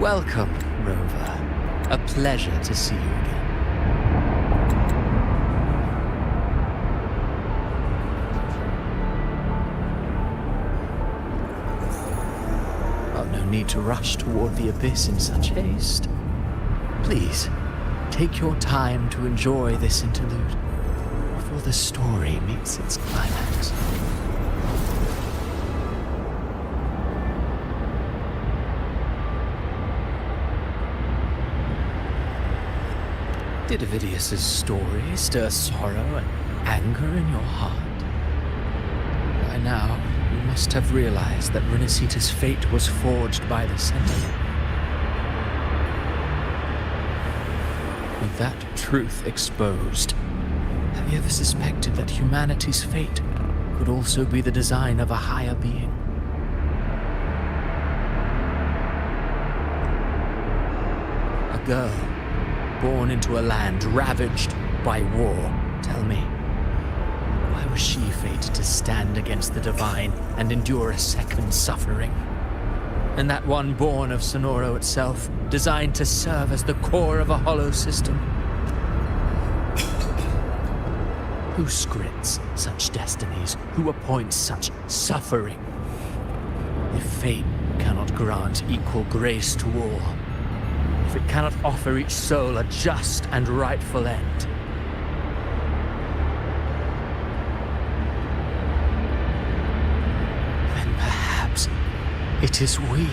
Welcome, Rover. A pleasure to see you again. Oh, no need to rush toward the abyss in such haste. Please, take your time to enjoy this interlude before the story meets its climax. Did Ovidius's story stir sorrow and anger in your heart? By now, you must have realized that Rinascita's fate was forged by the Sentinel. With that truth exposed, have you ever suspected that humanity's fate could also be the design of a higher being? A girl born into a land ravaged by war. Tell me, why was she fated to stand against the divine and endure a second suffering? And that one born of Sonoro itself, designed to serve as the core of a hollow system? Who scripts such destinies? Who appoints such suffering? If fate cannot grant equal grace to all, if it cannot offer each soul a just and rightful end, then perhaps it is we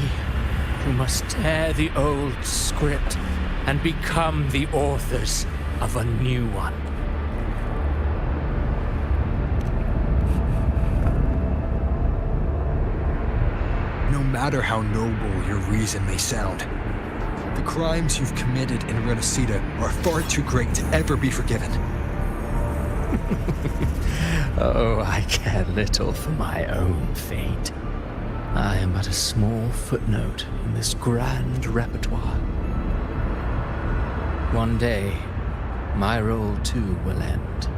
who must tear the old script and become the authors of a new one. No matter how noble your reason may sound, the crimes you've committed in Rinascita are far too great to ever be forgiven. Oh, I care little for my own fate. I am but a small footnote in this grand repertoire. One day, my role too will end.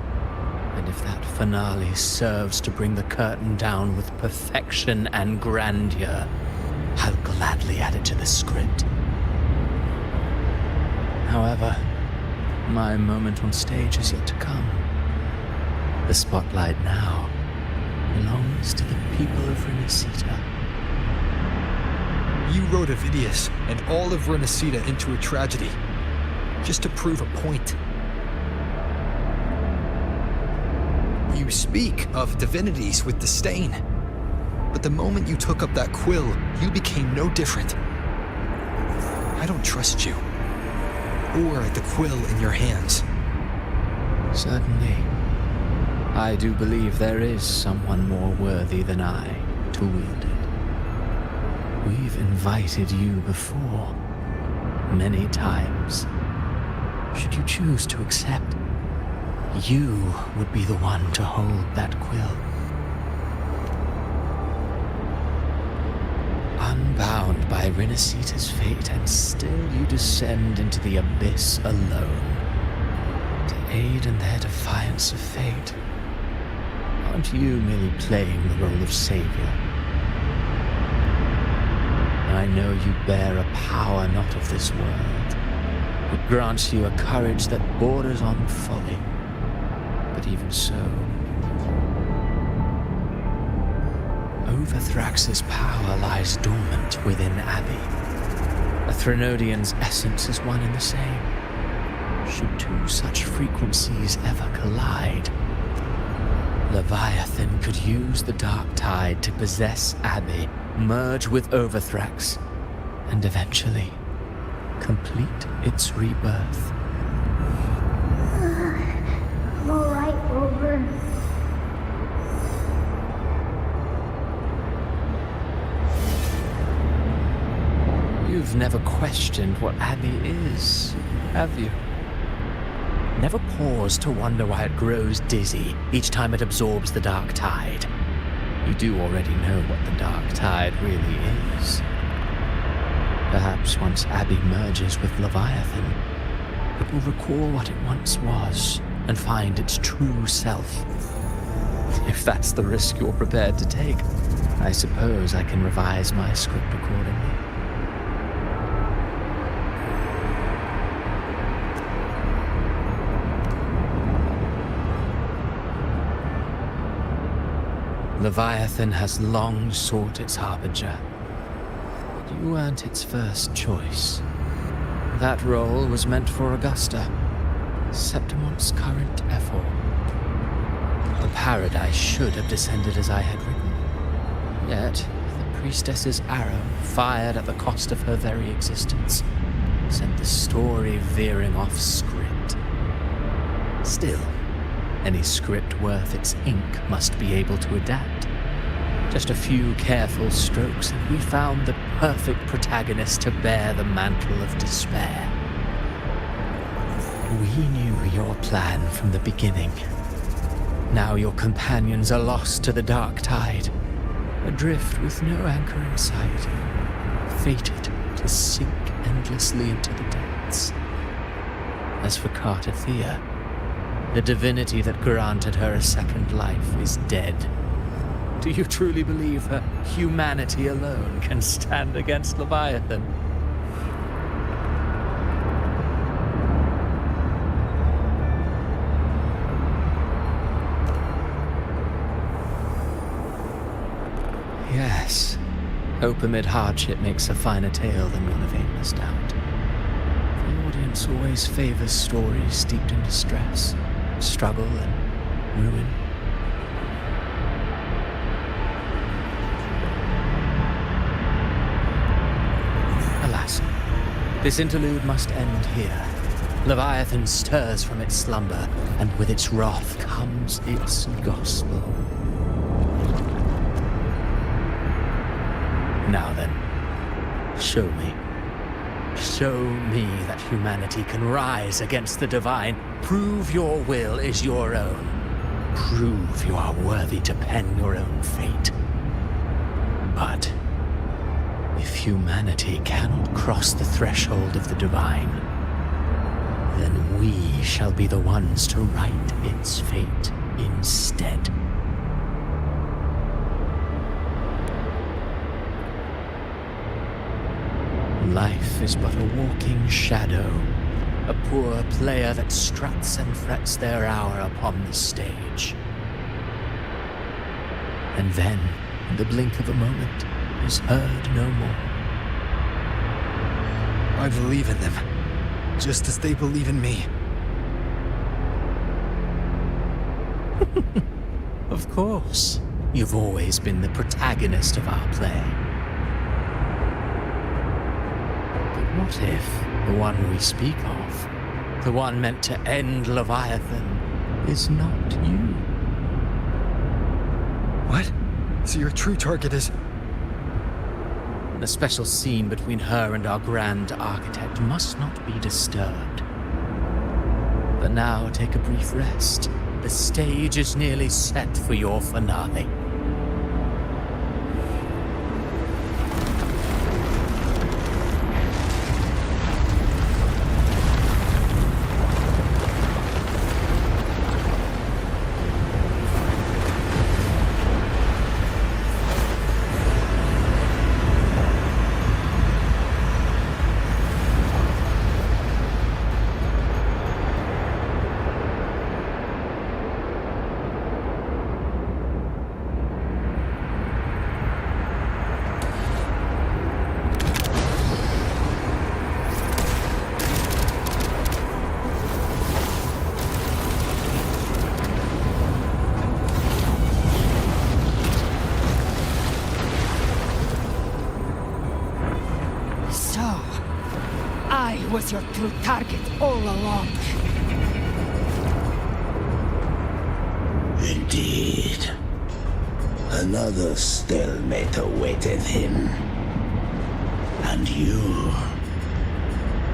And if that finale serves to bring the curtain down with perfection and grandeur, I'll gladly add it to the script. However, my moment on stage is yet to come. The spotlight now belongs to the people of Rinascita. You wrote Ovidius and all of Rinascita into a tragedy, just to prove a point. You speak of divinities with disdain, but the moment you took up that quill, you became no different. I don't trust you, or the quill in your hands. Certainly. I do believe there is someone more worthy than I to wield it. We've invited you before, many times. Should you choose to accept, you would be the one to hold that quill. Unbound by Rinascita's fate, and still you descend into the abyss alone, to aid in their defiance of fate. Aren't you merely playing the role of savior? I know you bear a power not of this world. It grants you a courage that borders on folly. But even so, Overthrax's power lies dormant within Abby. A Threnodian's essence is one and the same. Should two such frequencies ever collide, Leviathan could use the dark tide to possess Abby, merge with Overthrax, and eventually complete its rebirth. I'm alright, Rover. You've never questioned what Abby is, have you? Never paused to wonder why it grows dizzy each time it absorbs the dark tide. You do already know what the dark tide really is. Perhaps once Abby merges with Leviathan, it will recall what it once was and find its true self. If that's the risk you're prepared to take, I suppose I can revise my script accordingly. Leviathan has long sought its harbinger, but you weren't its first choice. That role was meant for Augusta, Septimon's current effort. The paradise should have descended as I had written. Yet, the priestess's arrow, fired at the cost of her very existence, sent the story veering off script. Still, any script worth its ink must be able to adapt. Just a few careful strokes and we found the perfect protagonist to bear the mantle of despair. We knew your plan from the beginning. Now your companions are lost to the dark tide, adrift with no anchor in sight, fated to sink endlessly into the depths. As for Cartathea, the divinity that granted her a second life is dead. Do you truly believe her humanity alone can stand against Leviathan? Yes, hope amid hardship makes a finer tale than one of aimless doubt. The audience always favors stories steeped in distress, struggle, and ruin. Alas, this interlude must end here. Leviathan stirs from its slumber, and with its wrath comes its gospel. Now then, show me. Show me that humanity can rise against the divine. Prove your will is your own. Prove you are worthy to pen your own fate. But if humanity cannot cross the threshold of the divine, then we shall be the ones to write its fate instead. Life is but a walking shadow, a poor player that struts and frets their hour upon the stage. And then, in the blink of a moment, is heard no more. I believe in them, just as they believe in me. Of course, you've always been the protagonist of our play. What if the one we speak of, the one meant to end Leviathan, is not you? What? So your true target is... The special scene between her and our grand architect must not be disturbed. But now take a brief rest. The stage is nearly set for your finale. Was your true target all along. Indeed. Another stalemate awaited him. And you,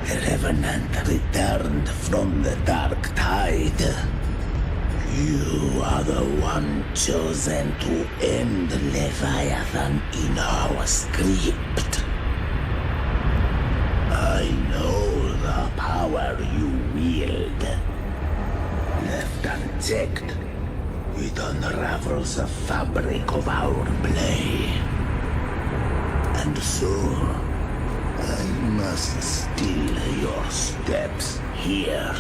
a revenant returned from the dark tide. You are the one chosen to end Leviathan in our script. I know the power you wield. Left unchecked, it unravels the fabric of our play. And so, I must steal your steps here.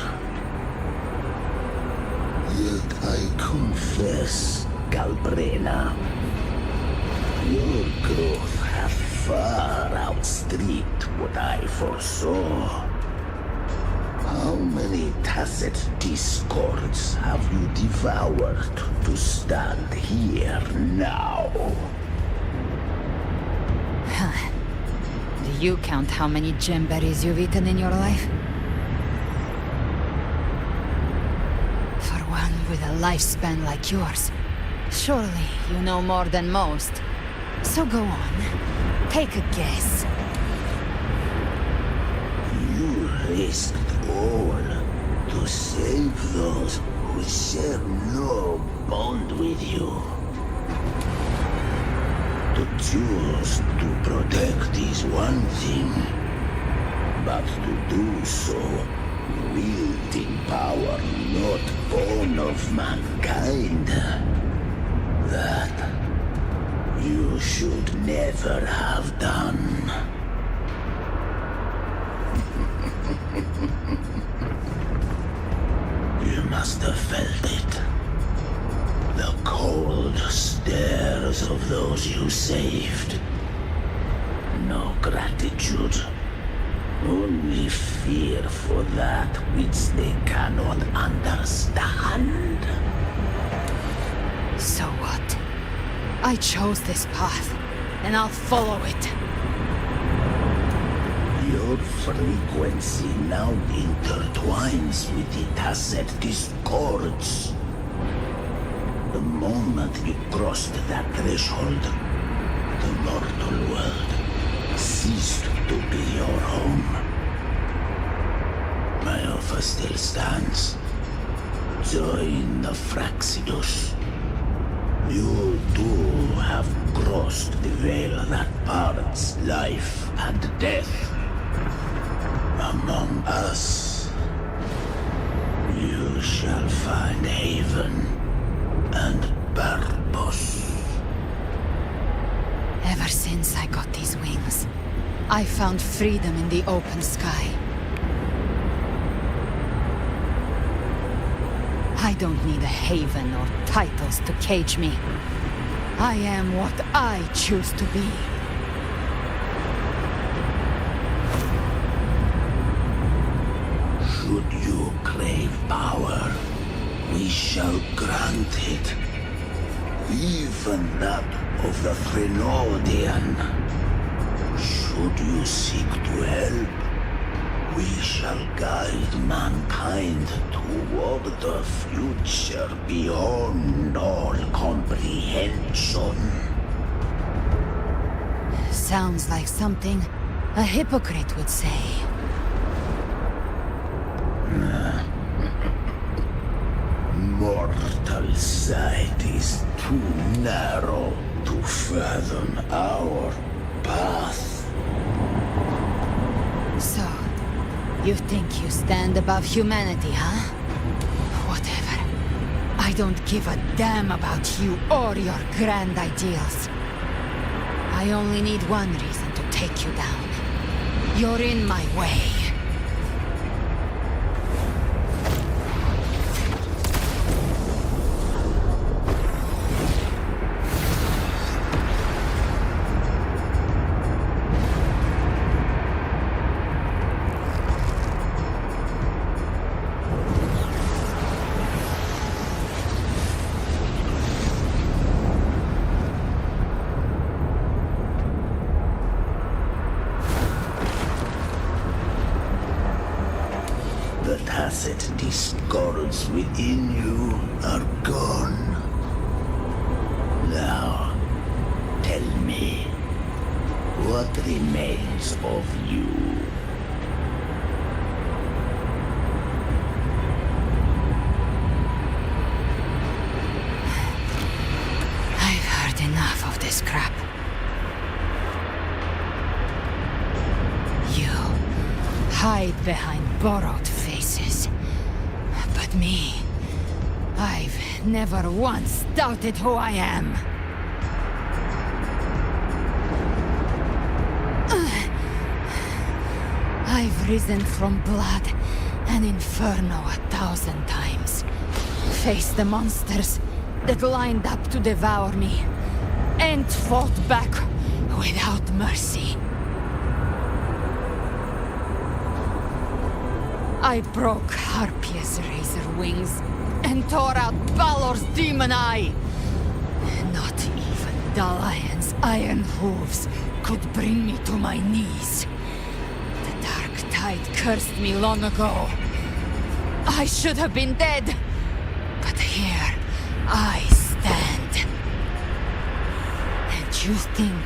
Yet I confess, Galbrena. Your growth has far outstripped what I foresaw. How many tacit discords have you devoured to stand here now? Do you count how many gemberries you've eaten in your life? For one with a lifespan like yours, surely you know more than most. So go on, take a guess. You risked all to save those who share no bond with you. To choose to protect is one thing, but to do so wielding power not born of mankind, that you should never have done. You must have felt it. The cold stares of those you saved. No gratitude. Only fear for that which they cannot understand. So what? I chose this path, and I'll follow it. Your frequency now intertwines with the tacit discords. The moment you crossed that threshold, the mortal world ceased to be your home. My offer still stands. Join the Fraxidus. You too have crossed the veil that parts life and death. Among us, you shall find haven and purpose. Ever since I got these wings, I found freedom in the open sky. I don't need a haven or titles to cage me. I am what I choose to be. Should you crave power, we shall grant it. Even that of the Trinodian. Should you seek to help, we shall guide mankind toward the future beyond all comprehension. Sounds like something a hypocrite would say. Mortal sight is too narrow to fathom our path. So, you think you stand above humanity, huh? Whatever. I don't give a damn about you or your grand ideals. I only need one reason to take you down. You're in my way. The tacit discords within you are gone. Now, tell me, what remains of you? I've heard enough of this crap. You hide behind borrowed faces. But me, I've never once doubted who I am. I've risen from blood and inferno 1,000 times. Faced the monsters that lined up to devour me and fought back without mercy. I broke Harpia's razor wings and tore out Balor's demon eye. Not even Dalahan's iron hooves could bring me to my knees. The dark tide cursed me long ago. I should have been dead, but here I stand. And you think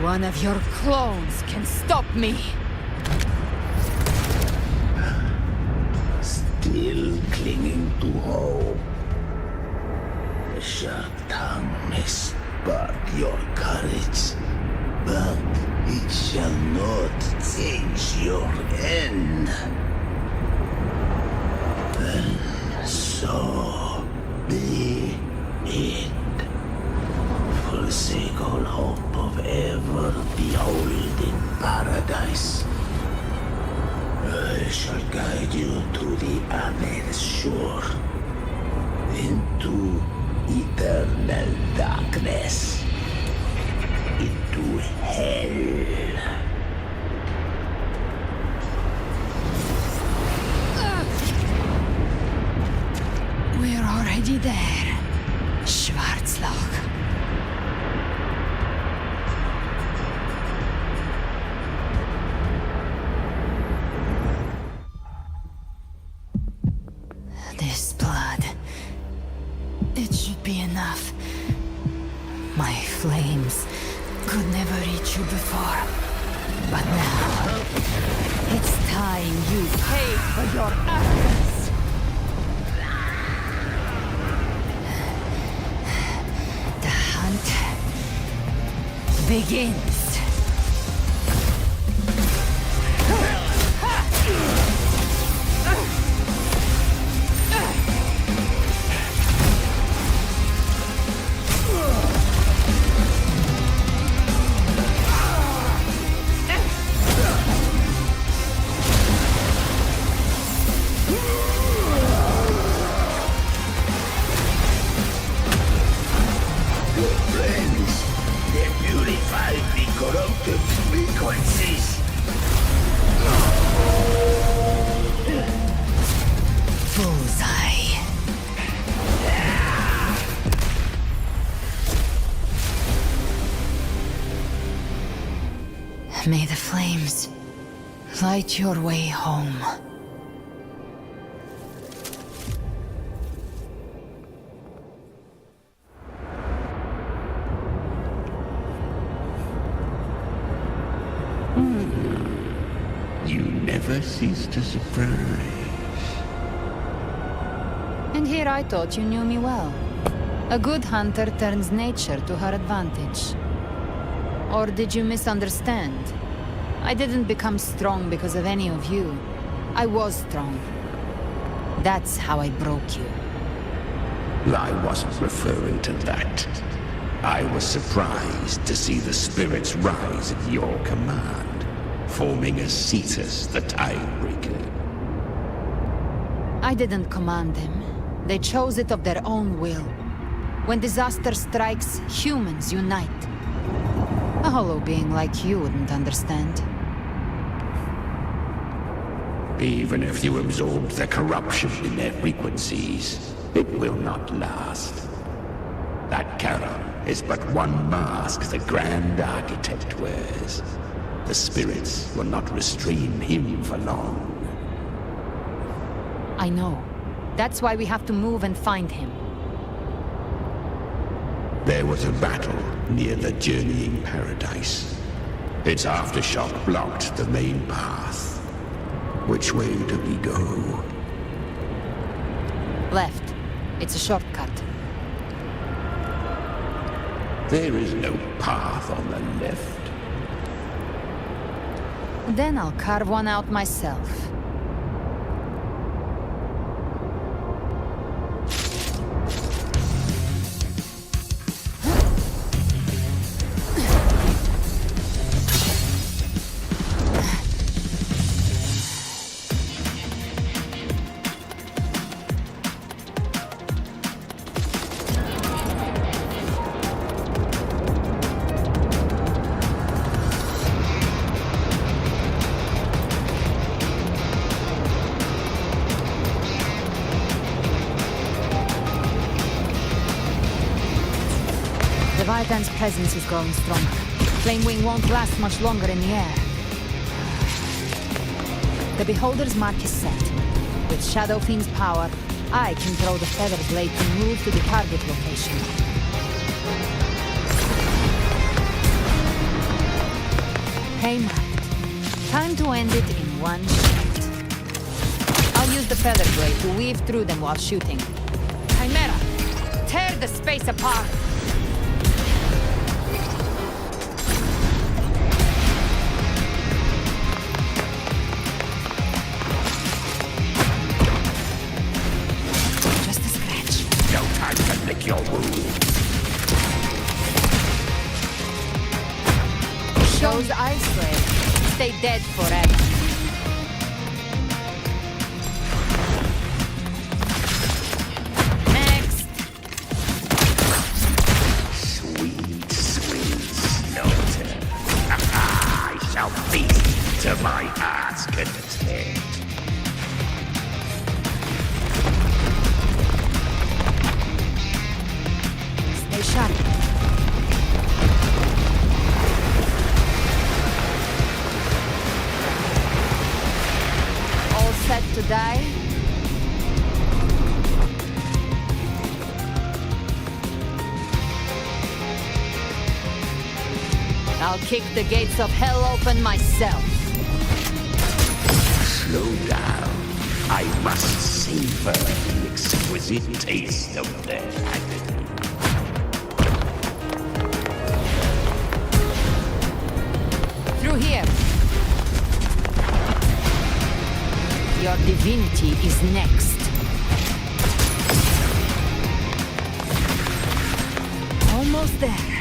one of your clones can stop me? Still clinging to hope. The sharp tongue may spark your courage, but it shall not change your end. And so be it. Forsake all hope of ever beholding paradise. I shall guide you to the other shore, into eternal darkness, into hell. We're already there, Schwarzloch. This blood. It should be enough. My flames could never reach you before. But now, it's time you pay for your actions. The hunt begins. May the flames light your way home. You never cease to surprise. And here I thought you knew me well. A good hunter turns nature to her advantage. Or did you misunderstand? I didn't become strong because of any of you. I was strong. That's how I broke you. I wasn't referring to that. I was surprised to see the spirits rise at your command, forming a Cetus, the Tidebreaker. I didn't command them. They chose it of their own will. When disaster strikes, humans unite. A hollow being like you wouldn't understand. Even if you absorb the corruption in their frequencies, it will not last. That Charon is but one mask the Grand Architect wears. The spirits will not restrain him for long. I know. That's why we have to move and find him. There was a battle near the Journeying Paradise. Its aftershock blocked the main path. Which way do we go? Left. It's a shortcut. There is no path on the left. Then I'll carve one out myself. Leviathan's presence is growing stronger. Flamewing won't last much longer in the air. The Beholder's mark is set. With Shadow Fiend's power, I can throw the Feather Blade to move to the target location. Haymarked. Time to end it in one shot. I'll use the Feather Blade to weave through them while shooting. Chimera, tear the space apart! Just a scratch. No time to lick your wound. Those ice blades stay dead forever. Next! Sweet, sweet slaughter. I shall feast to my heart's content. Stay sharp. All set to die? I'll kick the gates of hell open myself. Slow down. I must savor the exquisite taste of their agony. Through here. Your divinity is next. Almost there.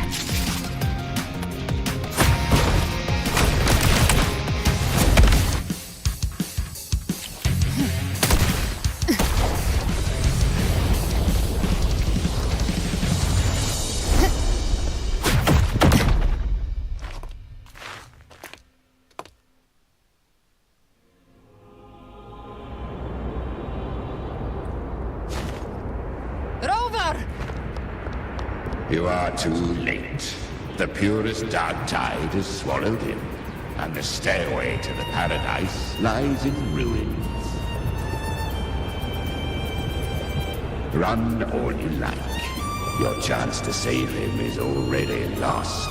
You are too late. The purest dark tide has swallowed him, and the stairway to the paradise lies in ruins. Run all you like. Your chance to save him is already lost.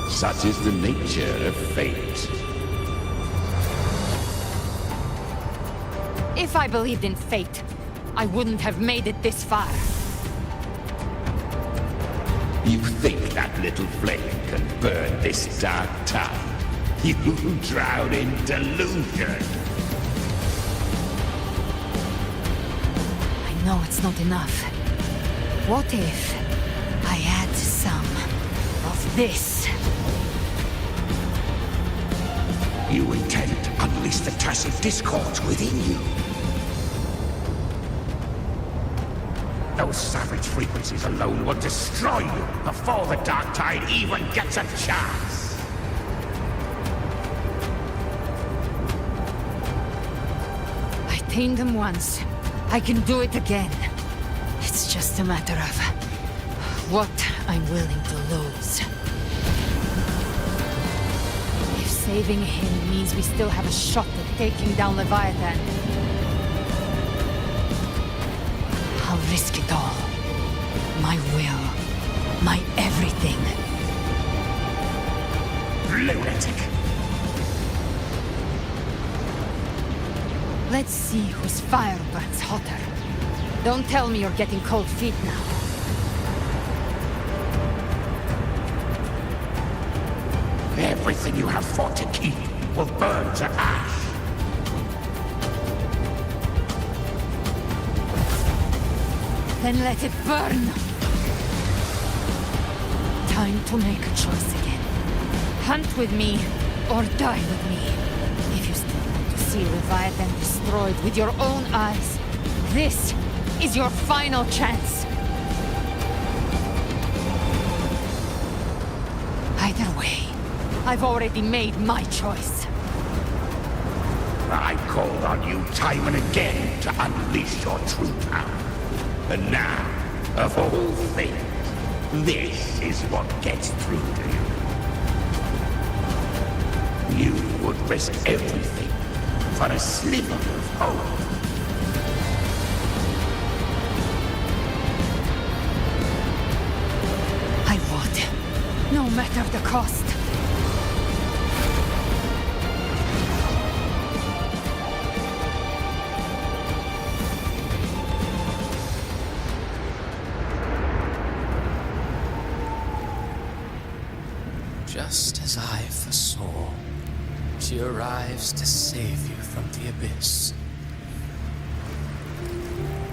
Such is the nature of fate. If I believed in fate, I wouldn't have made it this far. You think that little flame can burn this dark tide? You drown in delusion! I know it's not enough. What if I add some of this? You intend to unleash the tacit discord within you. Those savage frequencies alone will destroy you before the dark tide even gets a chance. I tamed them once. I can do it again. It's just a matter of what I'm willing to lose. If saving him means we still have a shot at taking down Leviathan, I'll risk it all. My will. My everything. Lunatic! Let's see whose fire burns hotter. Don't tell me you're getting cold feet now. Everything you have fought to keep will burn to ash. Then let it burn! Time to make a choice again. Hunt with me, or die with me. If you still want to see Leviathan destroyed with your own eyes, this is your final chance. Either way, I've already made my choice. I called on you time and again to unleash your true power. And now, of all things, This is what gets through to you. You would risk everything for a sliver of hope. I would, no matter the cost. Just as I foresaw, she arrives to save you from the abyss.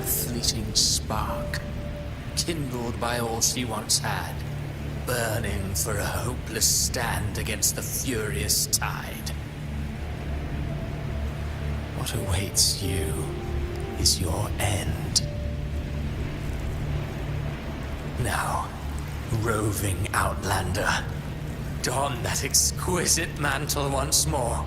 A fleeting spark, kindled by all she once had, burning for a hopeless stand against the furious tide. What awaits you is your end. Now, roving outlander, don that exquisite mantle once more.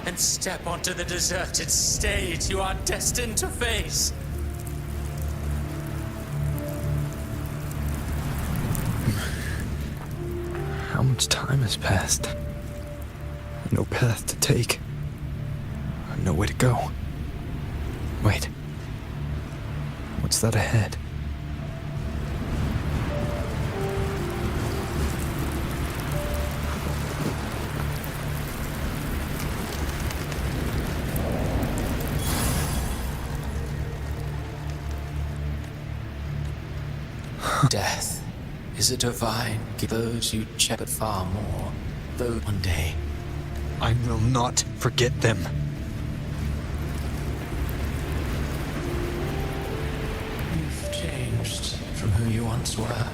And step onto the deserted stage you are destined to face. How much time has passed? No path to take. No way to go. Wait. What's that ahead? Death is a divine gift. Those you check but far more. Though one day I will not forget them. you've changed from who you once were.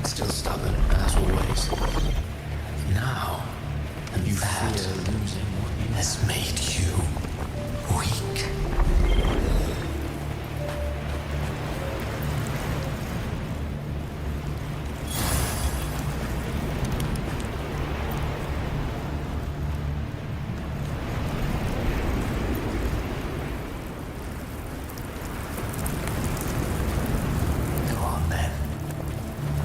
Still stubborn as always. Now, and you fear losing what you has made you weak. Go on then.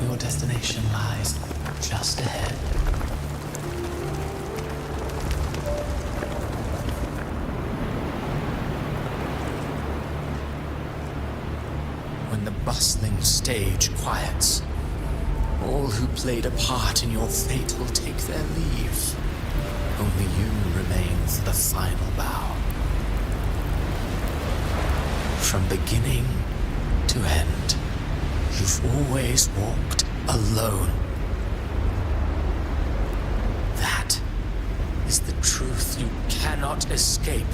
Your destination lies just ahead. When the bustling stage quiets, all who played a part in your fate will take their leave. Only you remain for the final bow. From beginning to end, you've always walked alone. That is the truth you cannot escape.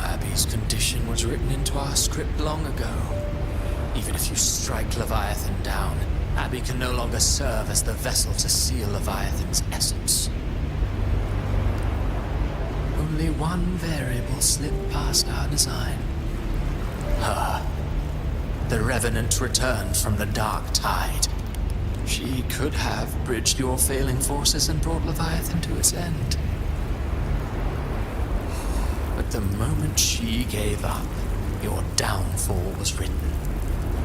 Abby's condition was written into our script long ago. Even if you strike Leviathan down, Abby can no longer serve as the vessel to seal Leviathan's essence. Only one variable slipped past our design. Her. The Revenant returned from the dark tide. She could have bridged your failing forces and brought Leviathan to its end. But the moment she gave up, your downfall was written.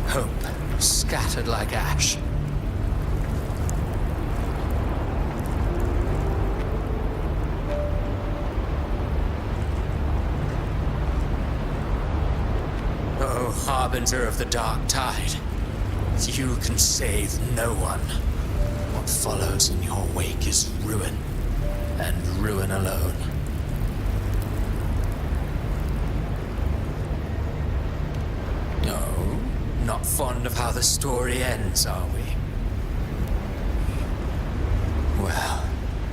Hope scattered like ash. Oh, harbinger of the dark tide, you can save no one. What follows in your wake is ruin, and ruin alone. No, not fond of how the story ends, are we? Well,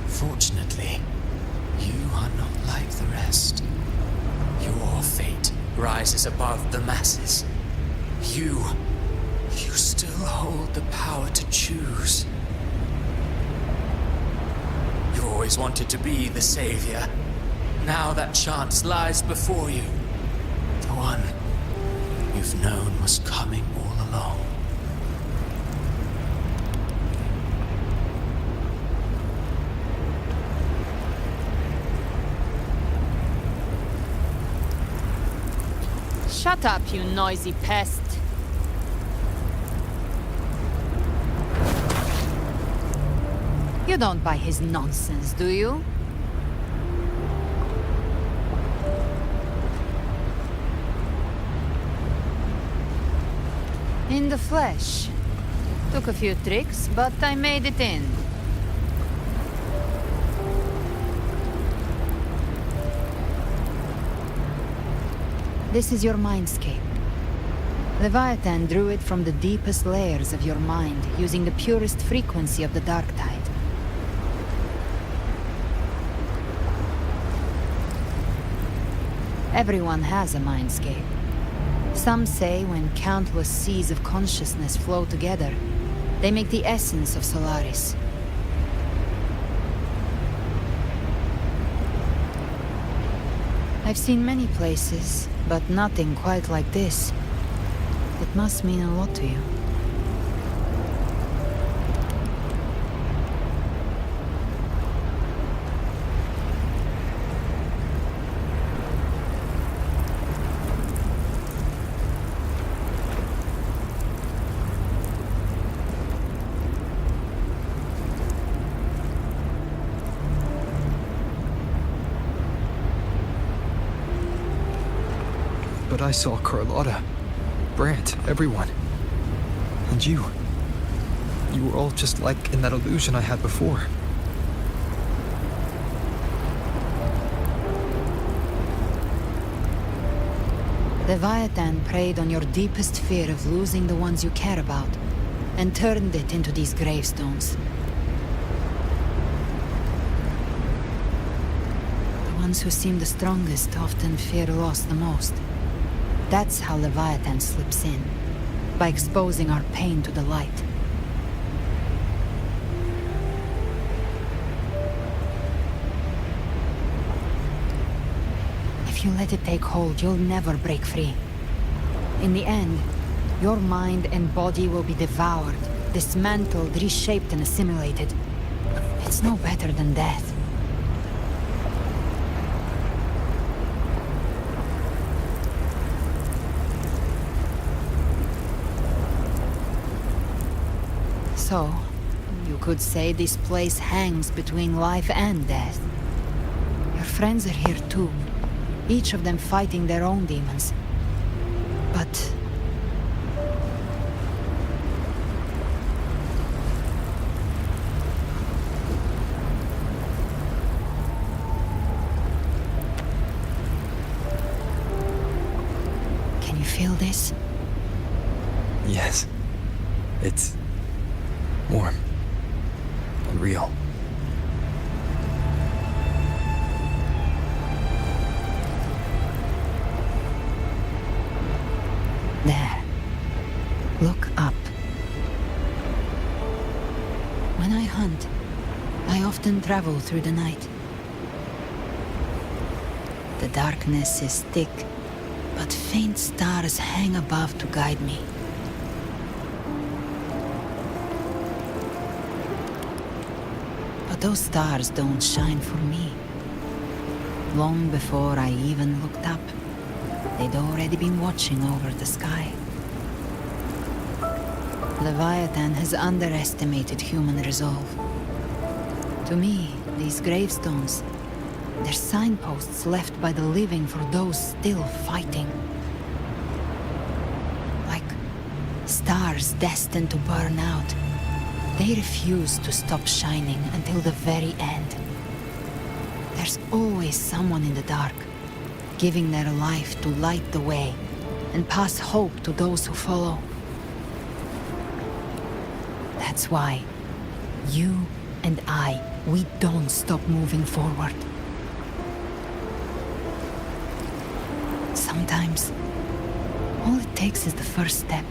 fortunately, you are not like the rest. Your fate rises above the masses. You still hold the power to choose. You always wanted to be the savior. Now that chance lies before you. The one you've known was coming all along. Shut up, you noisy pest. You don't buy his nonsense, do you? In the flesh. Took a few tricks, but I made it in. This is your mindscape. Leviathan drew it from the deepest layers of your mind, using the purest frequency of the dark tide. Everyone has a mindscape. Some say when countless seas of consciousness flow together, they make the essence of Solaris. I've seen many places, but nothing quite like this. It must mean a lot to you. But I saw Carlotta, Brant, everyone. And you. You were all just like in that illusion I had before. Leviathan preyed on your deepest fear of losing the ones you care about, and turned it into these gravestones. The ones who seem the strongest often fear loss the most. That's how Leviathan slips in, by exposing our pain to the light. If you let it take hold, you'll never break free. In the end, your mind and body will be devoured, dismantled, reshaped, and assimilated. It's no better than death. So, you could say this place hangs between life and death. Your friends are here too, each of them fighting their own demons. But... can you feel this? Yes. It's warm and real. There. Look up. When I hunt, I often travel through the night. The darkness is thick, but faint stars hang above to guide me. But those stars don't shine for me. Long before I even looked up, they'd already been watching over the sky. Leviathan has underestimated human resolve. To me, these gravestones, they're signposts left by the living for those still fighting. Like stars destined to burn out. They refuse to stop shining until the very end. There's always someone in the dark, giving their life to light the way and pass hope to those who follow. That's why you and I, we don't stop moving forward. Sometimes, all it takes is the first step.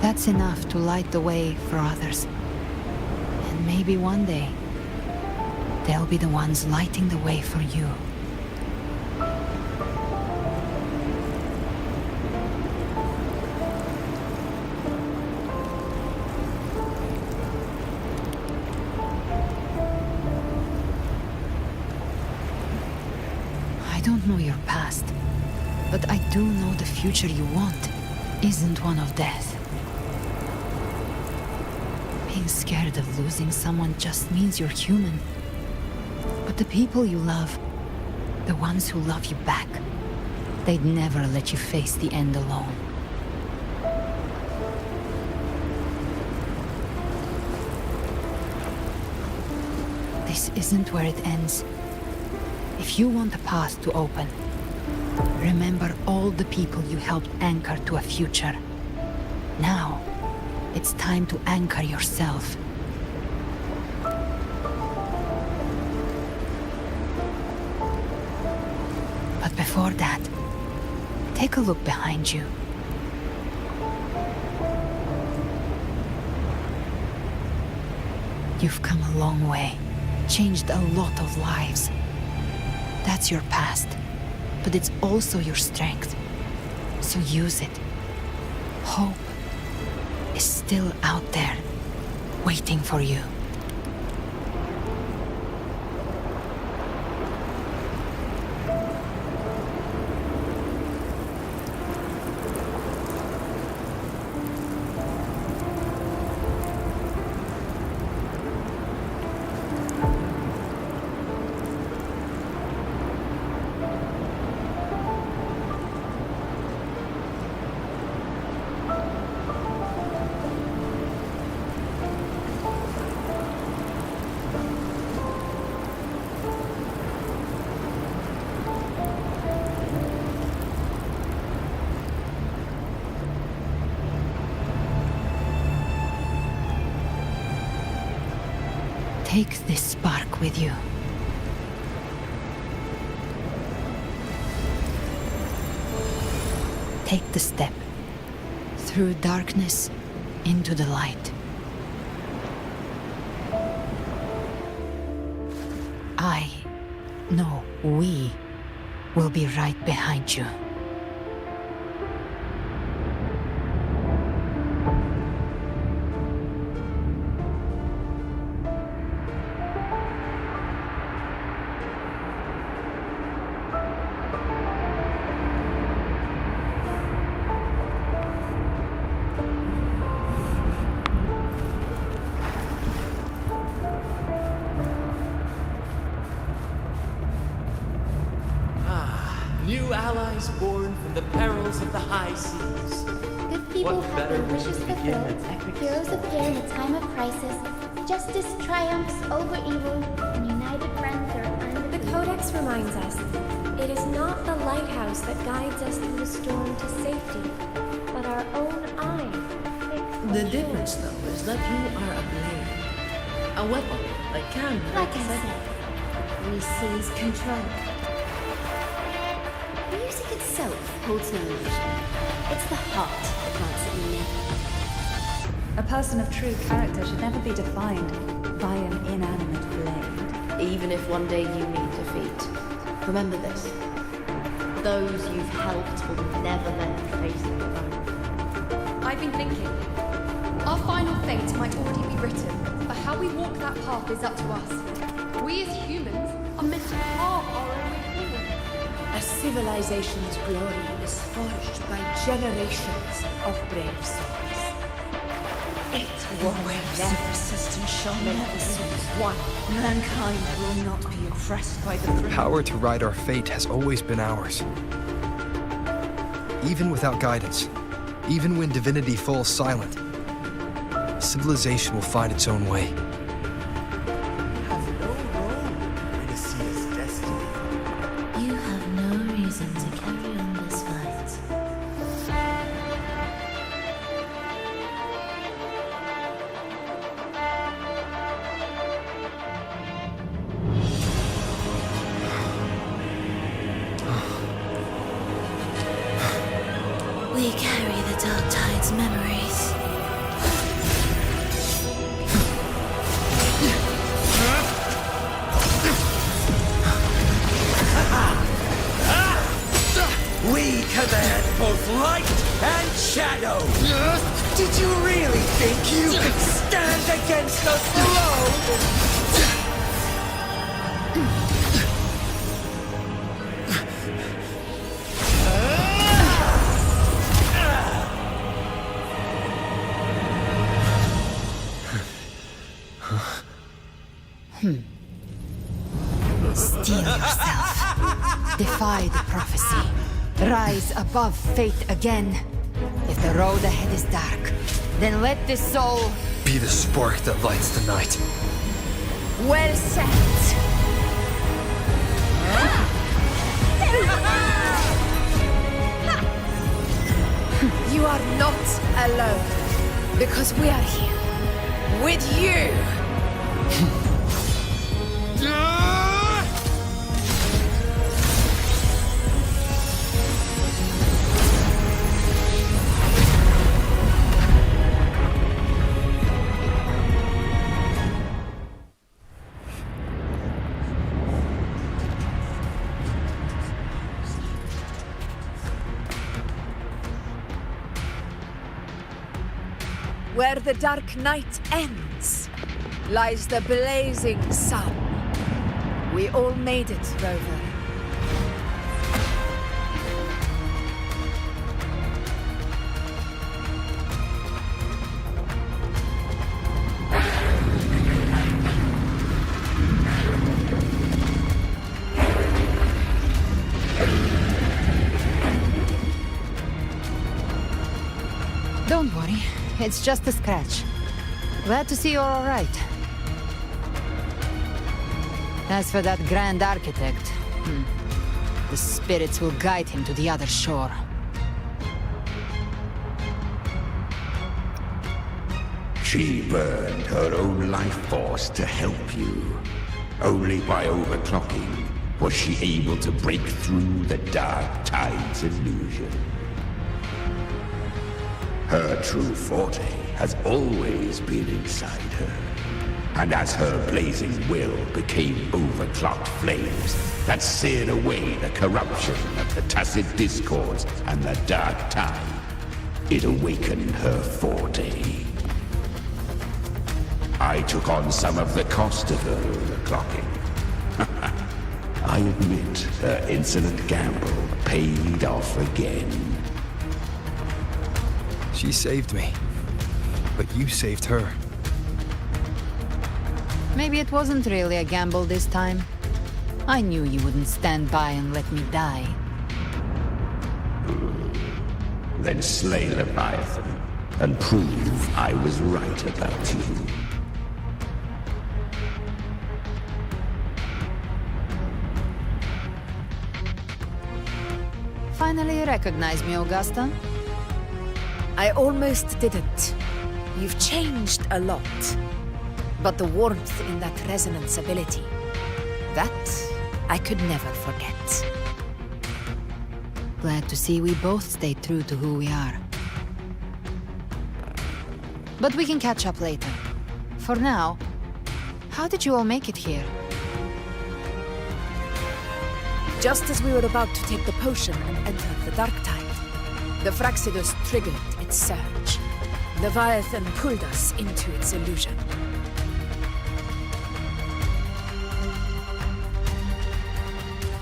That's enough to light the way for others. And maybe one day, they'll be the ones lighting the way for you. I don't know your past, But I do know the future you want isn't one of death. Being scared of losing someone just means you're human. But the people you love, the ones who love you back, they'd never let you face the end alone. This isn't where it ends. If you want a path to open, remember all the people you helped anchor to a future. Now, it's time to anchor yourself. But before that, take a look behind you. You've come a long way, changed a lot of lives. That's your past, but it's also your strength. So use it. Hope is still out there, waiting for you. Take this spark with you. Take the step through darkness into the light. We will be right behind you. New allies born from the perils of the high seas. Good people What have better their way wishes to begin fulfilled. an epic Heroes story? appear in a time of crisis. Justice triumphs over evil, and united friends are undefeated. The Codex reminds us, it is not the lighthouse that guides us through the storm to safety, but our own eyes. The difference, though, is that you are a blade. A weapon that can break Like I said, we seize control. Music itself holds no illusion. It's the heart that grants it meaning. A person of true character should never be defined by an inanimate blade. Even if one day you meet defeat, remember this. Those you've helped will never let you face it alone. I've been thinking. Our final fate might already be written, but how we walk that path is up to us. We as humans are meant to carve our own way forward. A civilization's glory is forged by generations of brave souls. It will self-resistance shall never cease. One, mankind will not be oppressed by the The power to ride our fate has always been ours. Even without guidance, even when divinity falls silent, civilization will find its own way. Have no role in Rinascita's destiny. You have no reason to carry on this fight. We carry the Dark Tide's memories. We command both light and shadow. Did you really think you could stand against us alone? prophecy. Rise above fate again. If the road ahead is dark, then let this soul... Be the spark that lights the night. Well said. You are not alone, because we are here with you. Where the dark night ends, lies the blazing sun. We all made it, Rover. Don't worry, it's just a scratch. Glad to see you're all right. As for that Grand Architect, the spirits will guide him to the other shore. She burned her own life force to help you. Only by overclocking was she able to break through the Dark Tide's illusion. Her true forte has always been inside her. And as her blazing will became overclocked flames that seared away the corruption of the Tacit Discords and the Dark Tide, it awakened her forte. I took on some of the cost of her overclocking. I admit her insolent gamble paid off again. She saved me. But you saved her. Maybe it wasn't really a gamble this time. I knew you wouldn't stand by and let me die. Then slay Leviathan and prove I was right about you. Finally recognize me, Augusta? I almost didn't. You've changed a lot. But the warmth in that resonance ability, that I could never forget. Glad to see we both stayed true to who we are. But we can catch up later. For now, how did you all make it here? Just as we were about to take the potion and enter the Dark Tide, the Fraxidus triggered its surge. Leviathan pulled us into its illusion.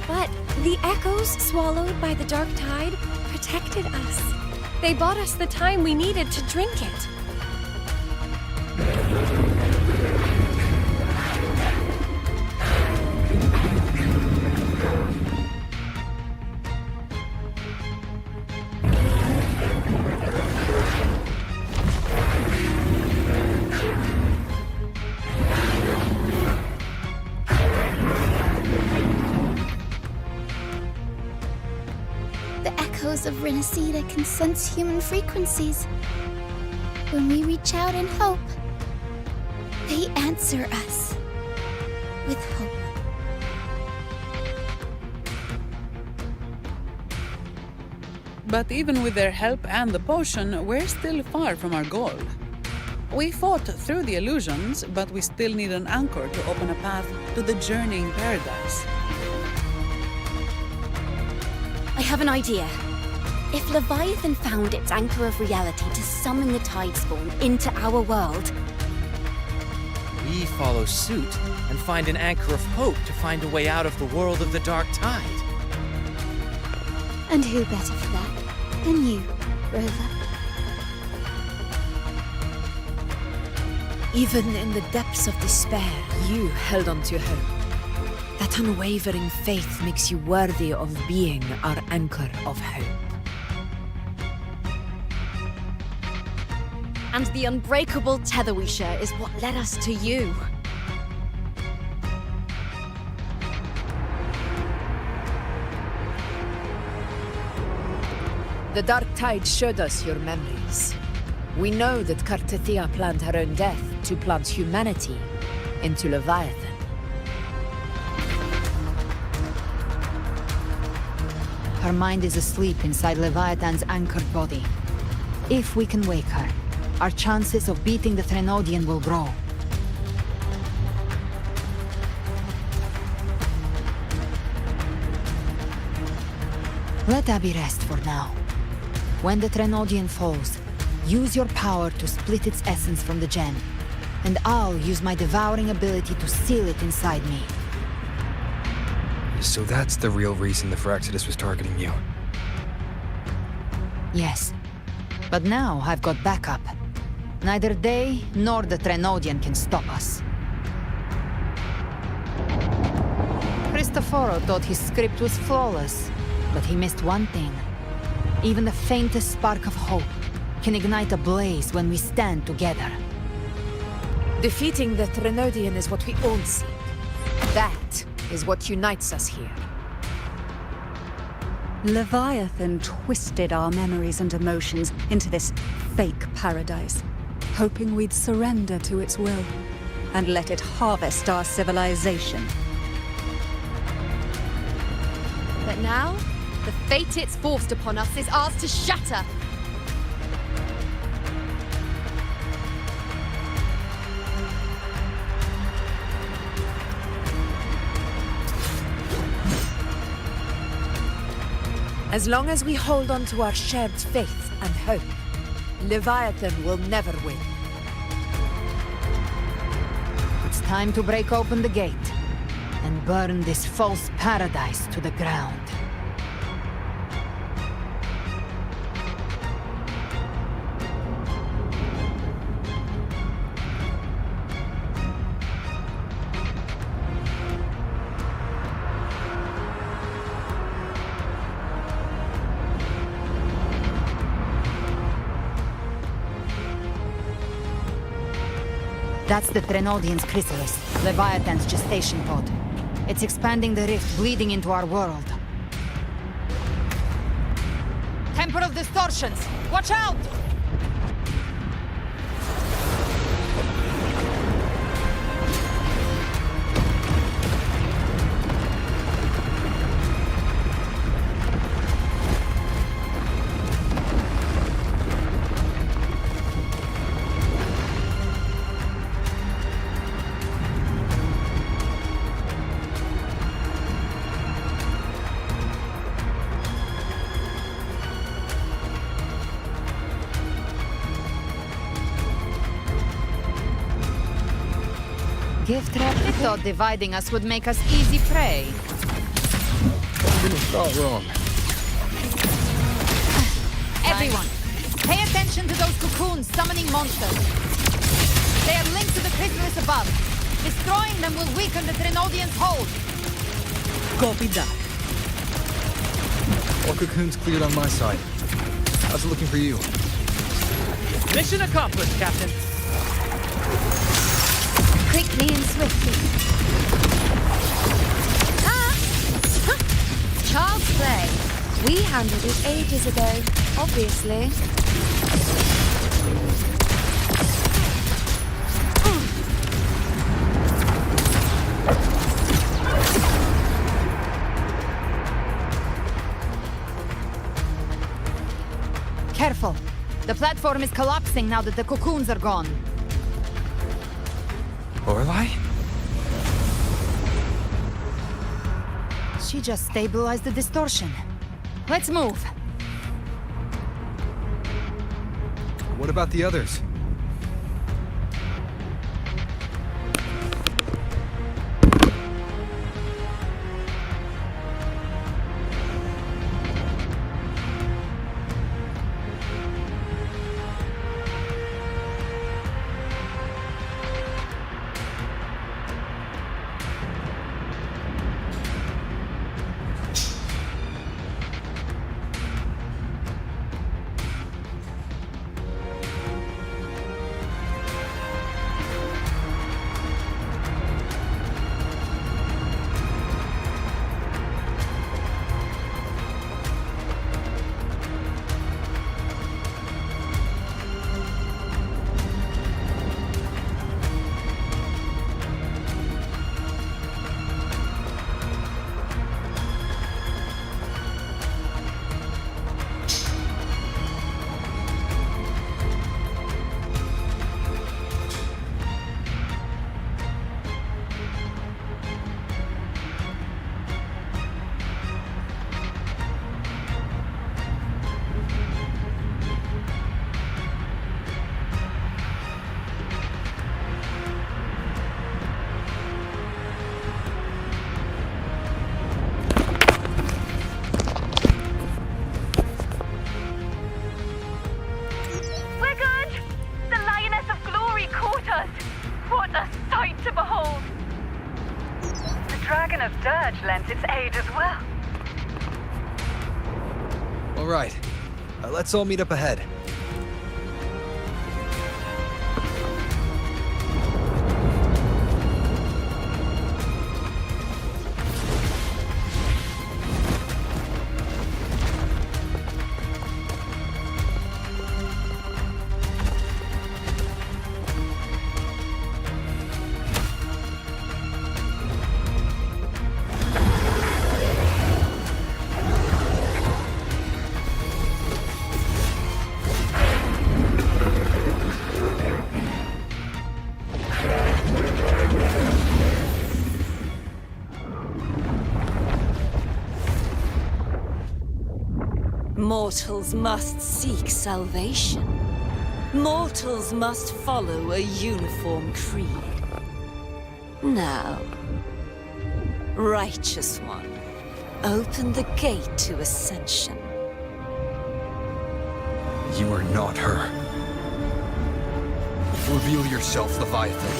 But the echoes swallowed by the Dark Tide protected us. They bought us the time we needed to drink it. Of Rinascita can sense human frequencies. When we reach out in hope, they answer us with hope. But even with their help and the potion, we're still far from our goal. We fought through the illusions, but we still need an anchor to open a path to the journeying paradise. I have an idea. If Leviathan found its anchor of reality to summon the Tidespawn into our world, We follow suit and find an anchor of hope to find a way out of the world of the Dark Tide. and who better for that than you, Rover? Even in the depths of despair, you held on to hope. That unwavering faith makes you worthy of being our anchor of hope. And the unbreakable tether we share is what led us to you. The Dark Tide showed us your memories. We know that Kartathea planned her own death to plant humanity into Leviathan. Her mind is asleep inside Leviathan's anchored body. If we can wake her, our chances of beating the Threnodian will grow. Let Abby rest for now. When the Threnodian falls, use your power to split its essence from the gem, and I'll use my devouring ability to seal it inside me. So that's the real reason the Phyrexidus was targeting you. Yes. But now I've got backup. Neither they nor the Threnodian can stop us. Cristoforo thought his script was flawless, but he missed one thing. Even the faintest spark of hope can ignite a blaze when we stand together. Defeating the Threnodian is what we all seek. That is what unites us here. Leviathan twisted our memories and emotions into this fake paradise, hoping we'd surrender to its will and let it harvest our civilization. But now, the fate it's forced upon us is ours to shatter. As long as we hold on to our shared faith and hope, Leviathan will never win. It's time to break open the gate and burn this false paradise to the ground. That's the Threnodian's chrysalis, Leviathan's gestation pod. It's expanding the rift, bleeding into our world. Temporal distortions! Watch out! Gift trap? I thought dividing us would make us easy prey. Didn't start wrong. Everyone, pay attention to those cocoons summoning monsters. They are linked to the chrysalis above. Destroying them will weaken the Threnodian's hold. Copy that. All cocoons cleared on my side. How's it looking for you? Mission accomplished, Captain. Quickly and swiftly. Child's play. We handled it ages ago, obviously. Careful. The platform is collapsing now that the cocoons are gone. Lorelei? She just stabilized the distortion. Let's move. What about the others? surge lent its aid as well. All right. Let's all meet up ahead. Mortals must seek salvation. Mortals must follow a uniform creed. Now, Righteous One, open the gate to ascension. You are not her. Reveal yourself, Leviathan.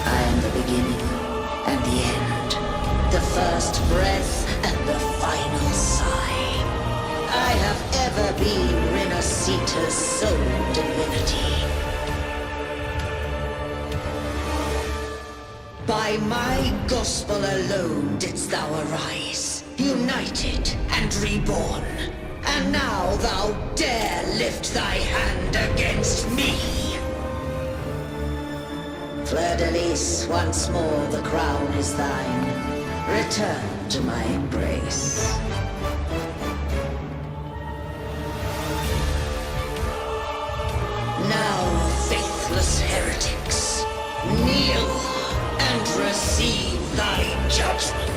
I am the beginning and the end, the first breath and the final sigh. I have ever been Rinascita's sole divinity. By my gospel alone didst thou arise, united and reborn. And now thou dare lift thy hand against me! Fleur-de-Lis, once more the crown is thine. Return to my embrace. Now, faithless heretics, kneel and receive thy judgment.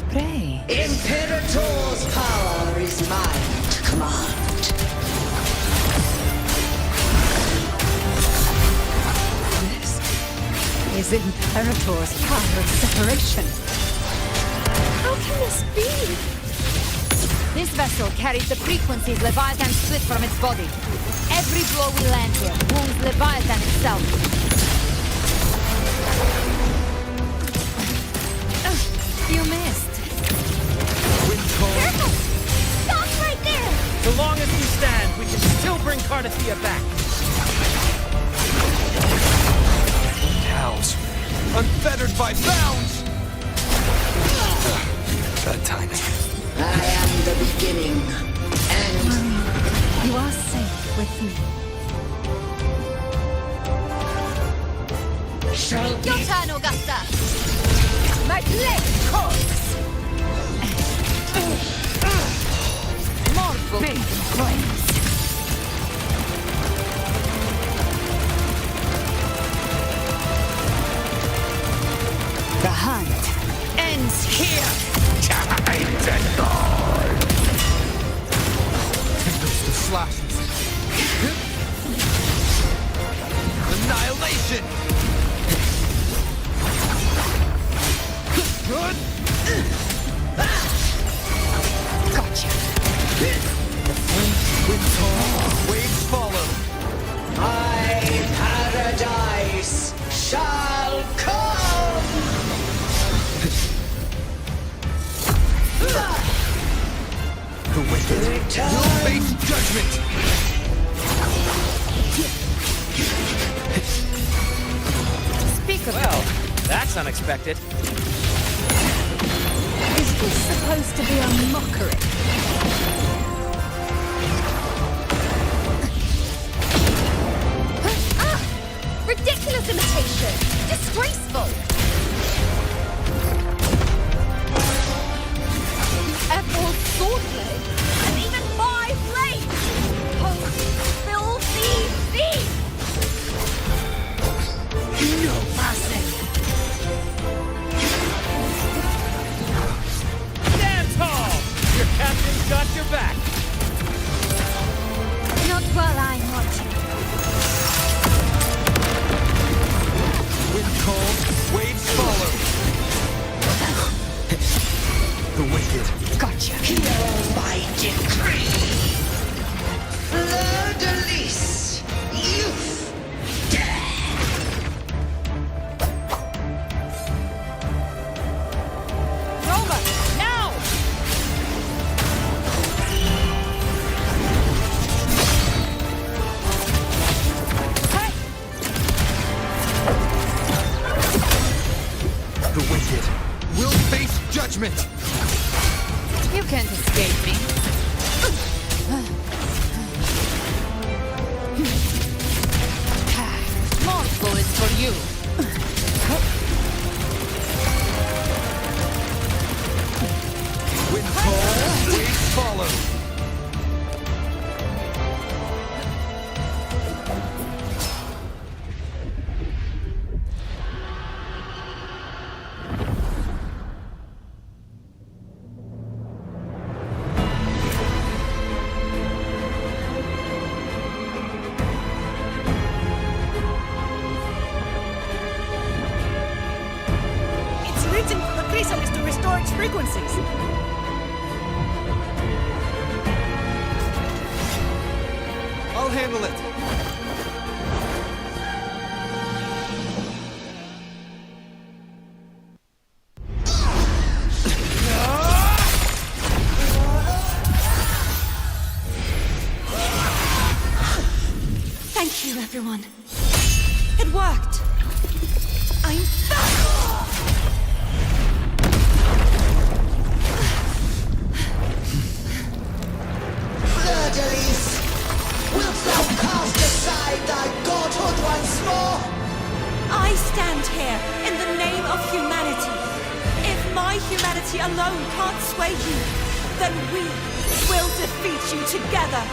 Pray. Imperator's power is mine to command. This is Imperator's power of separation. How can this be? This vessel carries the frequencies Leviathan split from its body. Every blow we land here wounds Leviathan itself. You missed. Careful! Stop right there! So long as we stand, we can still bring Cardathia back. Cows. Unfettered by bounds! Bad timing. I am the beginning, and... You are safe with me. Shall be... Your turn, Augusta! My blade calls! More big flames! The hunt ends here! Time to die! The flashes. Annihilation! Gotcha! Waves follow. My paradise shall come! The wicked will face judgment! Speak of Well, that's unexpected. Is this supposed to be a mockery? Ridiculous imitation! Disgraceful! Evolved swordplay! And even my blade! Oh, filthy thief! No! Stand tall! Your captain's got your back. Not while I'm watching. Wind calls, waves follow. judgment! You can't escape me. More bullets for you. Wind calls, waves follow. It's written for the chrysalis to restore its frequencies. I'll handle it. Thank you, everyone. It worked. I'm back! Fleur-de-Lis, wilt thou cast aside thy godhood once more? I stand here in the name of humanity. If my humanity alone can't sway you, then we will defeat you together.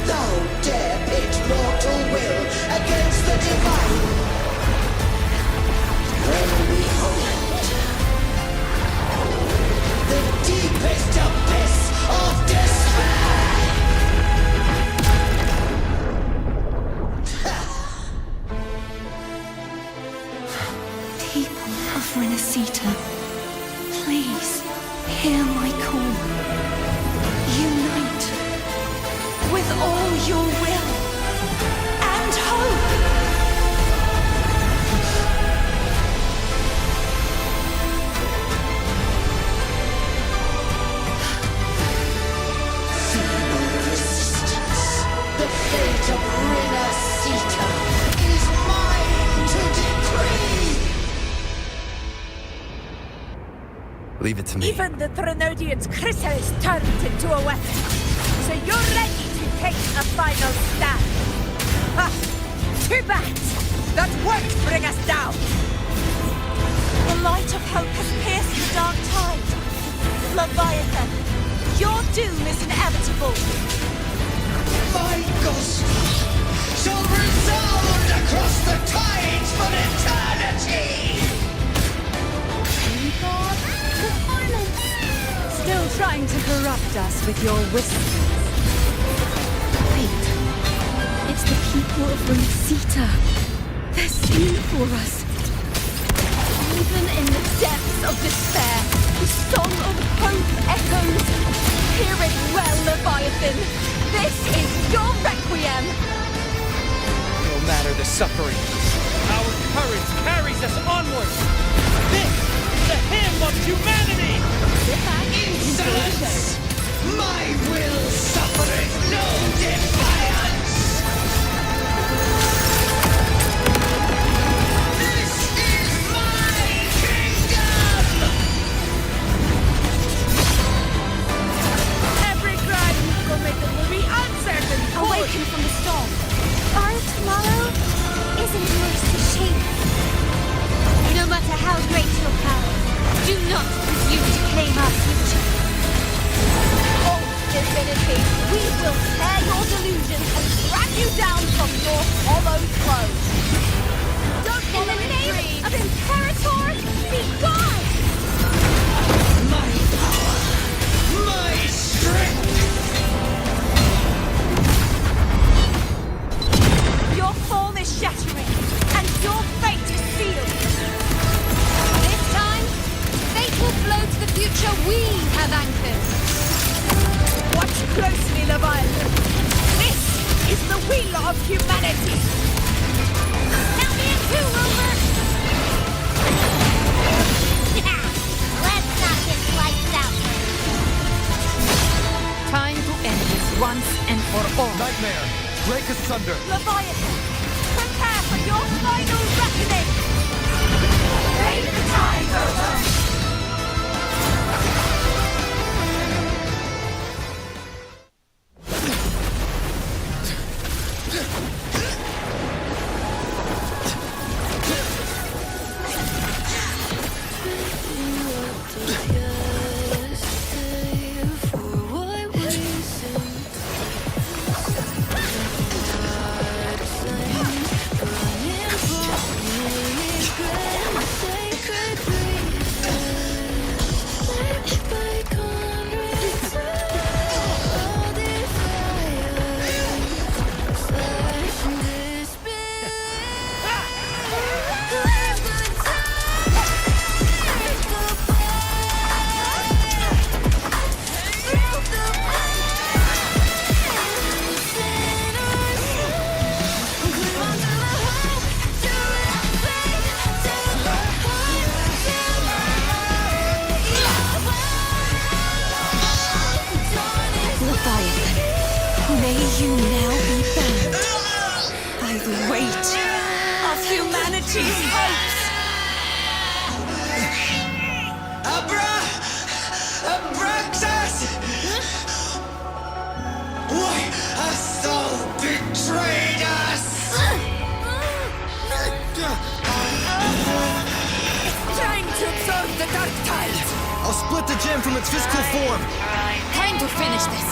Thou dare pit mortal will against the divine. When we hold the deepest abyss of despair. People of Rinascita, please hear my call. Unite with all your will and hope. Feeble resistance. The fate of Rinascita is mine to decree. Leave it to me. Even the Trinodian's chrysalis turned into a weapon. So you're ready to take a final stand. Ha! Too bad! That won't bring us down! The light of hope has pierced the dark tide. Leviathan, your doom is inevitable. My ghost shall resound across the tides for eternity! Still trying to corrupt us with your whispers. Wait. It's the people of Rinascita. They're singing for us. Even in the depths of despair, the song of hope echoes. Hear it well, Leviathan. This is your requiem. No matter the suffering, our courage carries us onward. This is the hymn of humanity! Insolence! My will suffereth no defiance! This is my kingdom! Every crime you committed will be answered and Awaken from the storm. Our tomorrow isn't yours to shape. No matter how great your power, do not presume to claim our future. Oh, divinity, we will tear your delusions and drag you down from your hollow throne. Don't In the name of Imperator, be gone! My power! My strength! Your form is shattering, and your fate is sealed. This time, fate will flow to the future we have anchored. watch closely, Leviathan. This is the will of humanity. Count me in two, Rover! Let's knock his lights out. Time to end this once and for all. Nightmare, break asunder. Leviathan, prepare for your final reckoning! Take the time, Rover! May you now be bound by the weight of humanity's hopes. Abraxas! Why has Saul betrayed us? It's trying to absorb the dark tide. I'll split the gem from its physical form. Time to finish this.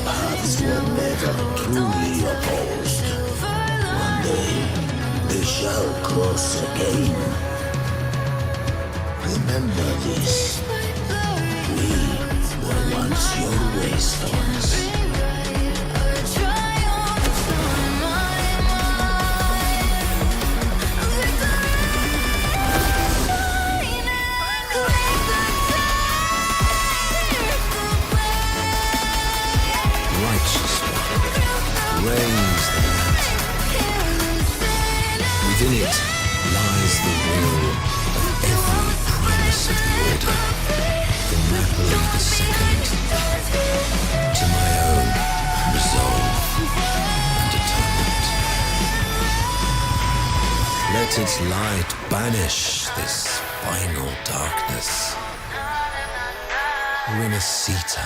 Paths were never truly opposed. One day, they shall cross again. Remember this. We were once your wastelands. Reigns the land. Within it lies the will of every primus of the Order, from Napoli II to my own resolve and atonement. Let its light banish this final darkness. Rinascita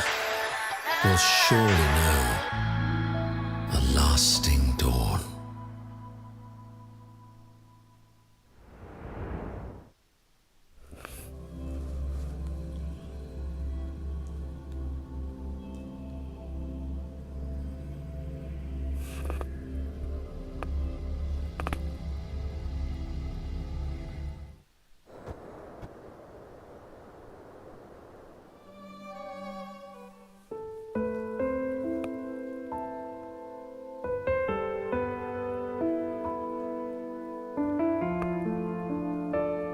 will surely know a lasting dawn.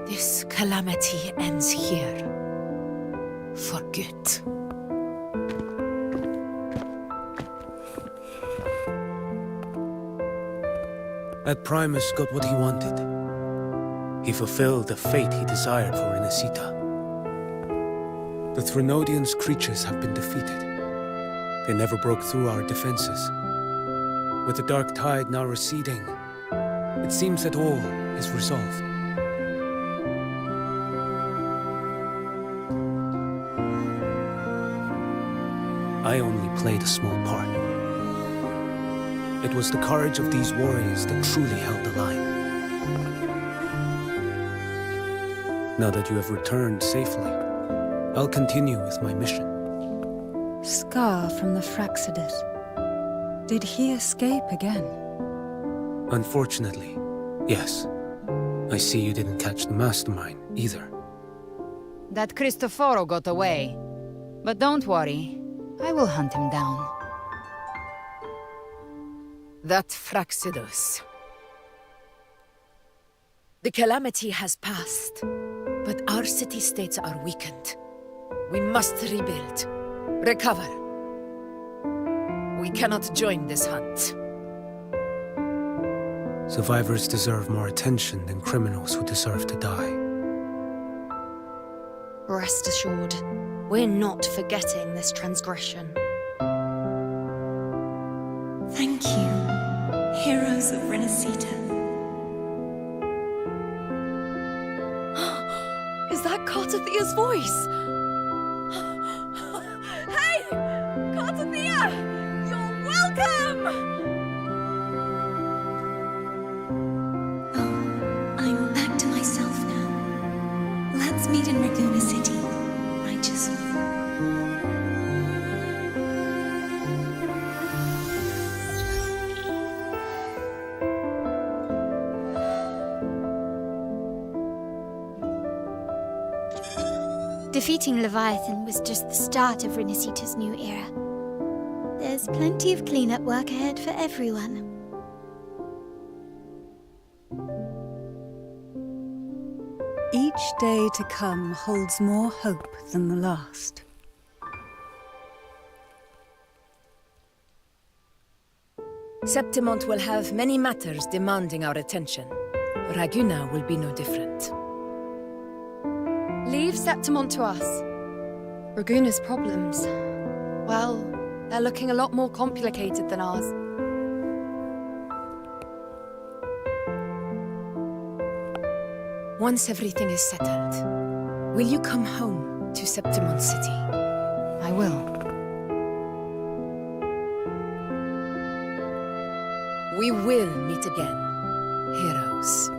This calamity ends here. For good. That Primus got what he wanted. He fulfilled the fate he desired for Rinascita. The Threnodians' creatures have been defeated. They never broke through our defenses. With the dark tide now receding, it seems that all is resolved. I only played a small part. It was the courage of these warriors that truly held the line. Now that you have returned safely, I'll continue with my mission. Scar from the Fraxidus. Did he escape again? Unfortunately, yes. I see you didn't catch the mastermind either. That Cristoforo got away. But don't worry. I will hunt him down. That Fraxidus. The calamity has passed, but our city-states are weakened. We must rebuild, recover. We cannot join this hunt. Survivors deserve more attention than criminals who deserve to die. Rest assured, we're not forgetting this transgression. Thank you, heroes of Rinascita. Is that Cartathia's voice? Hey! Cartathia! You're welcome! I'm back to myself now. Let's meet in Raguna City, righteous one. Defeating Leviathan was just the start of Rinascita's new era. There's plenty of cleanup work ahead for everyone. Each day to come holds more hope than the last. Septimont will have many matters demanding our attention. Raguna will be no different. Leave Septimont to us. Raguna's problems, well, they're looking a lot more complicated than ours. Once everything is settled, will you come home to Septimont City? I will. We will meet again, heroes.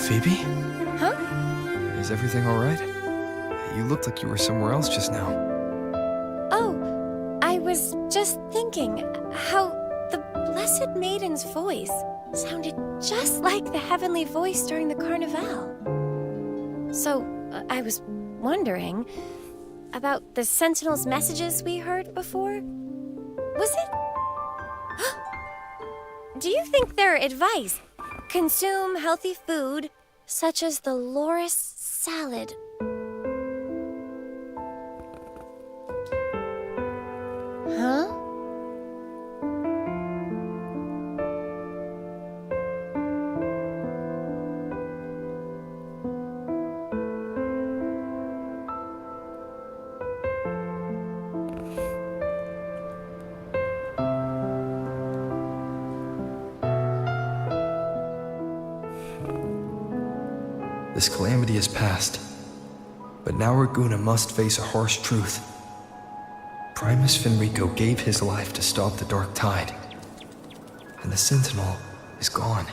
Phoebe? Huh? Is everything all right? You looked like you were somewhere else just now. Oh, I was just thinking how the Blessed Maiden's voice sounded just like the heavenly voice during the Carnival. So, I was wondering about the Sentinel's messages we heard before. Was it? Do you think their advice, consume healthy food, such as the loris salad? Huh? This calamity is past, but now Raguna must face a harsh truth. Primus Finrico gave his life to stop the Dark Tide, and the Sentinel is gone.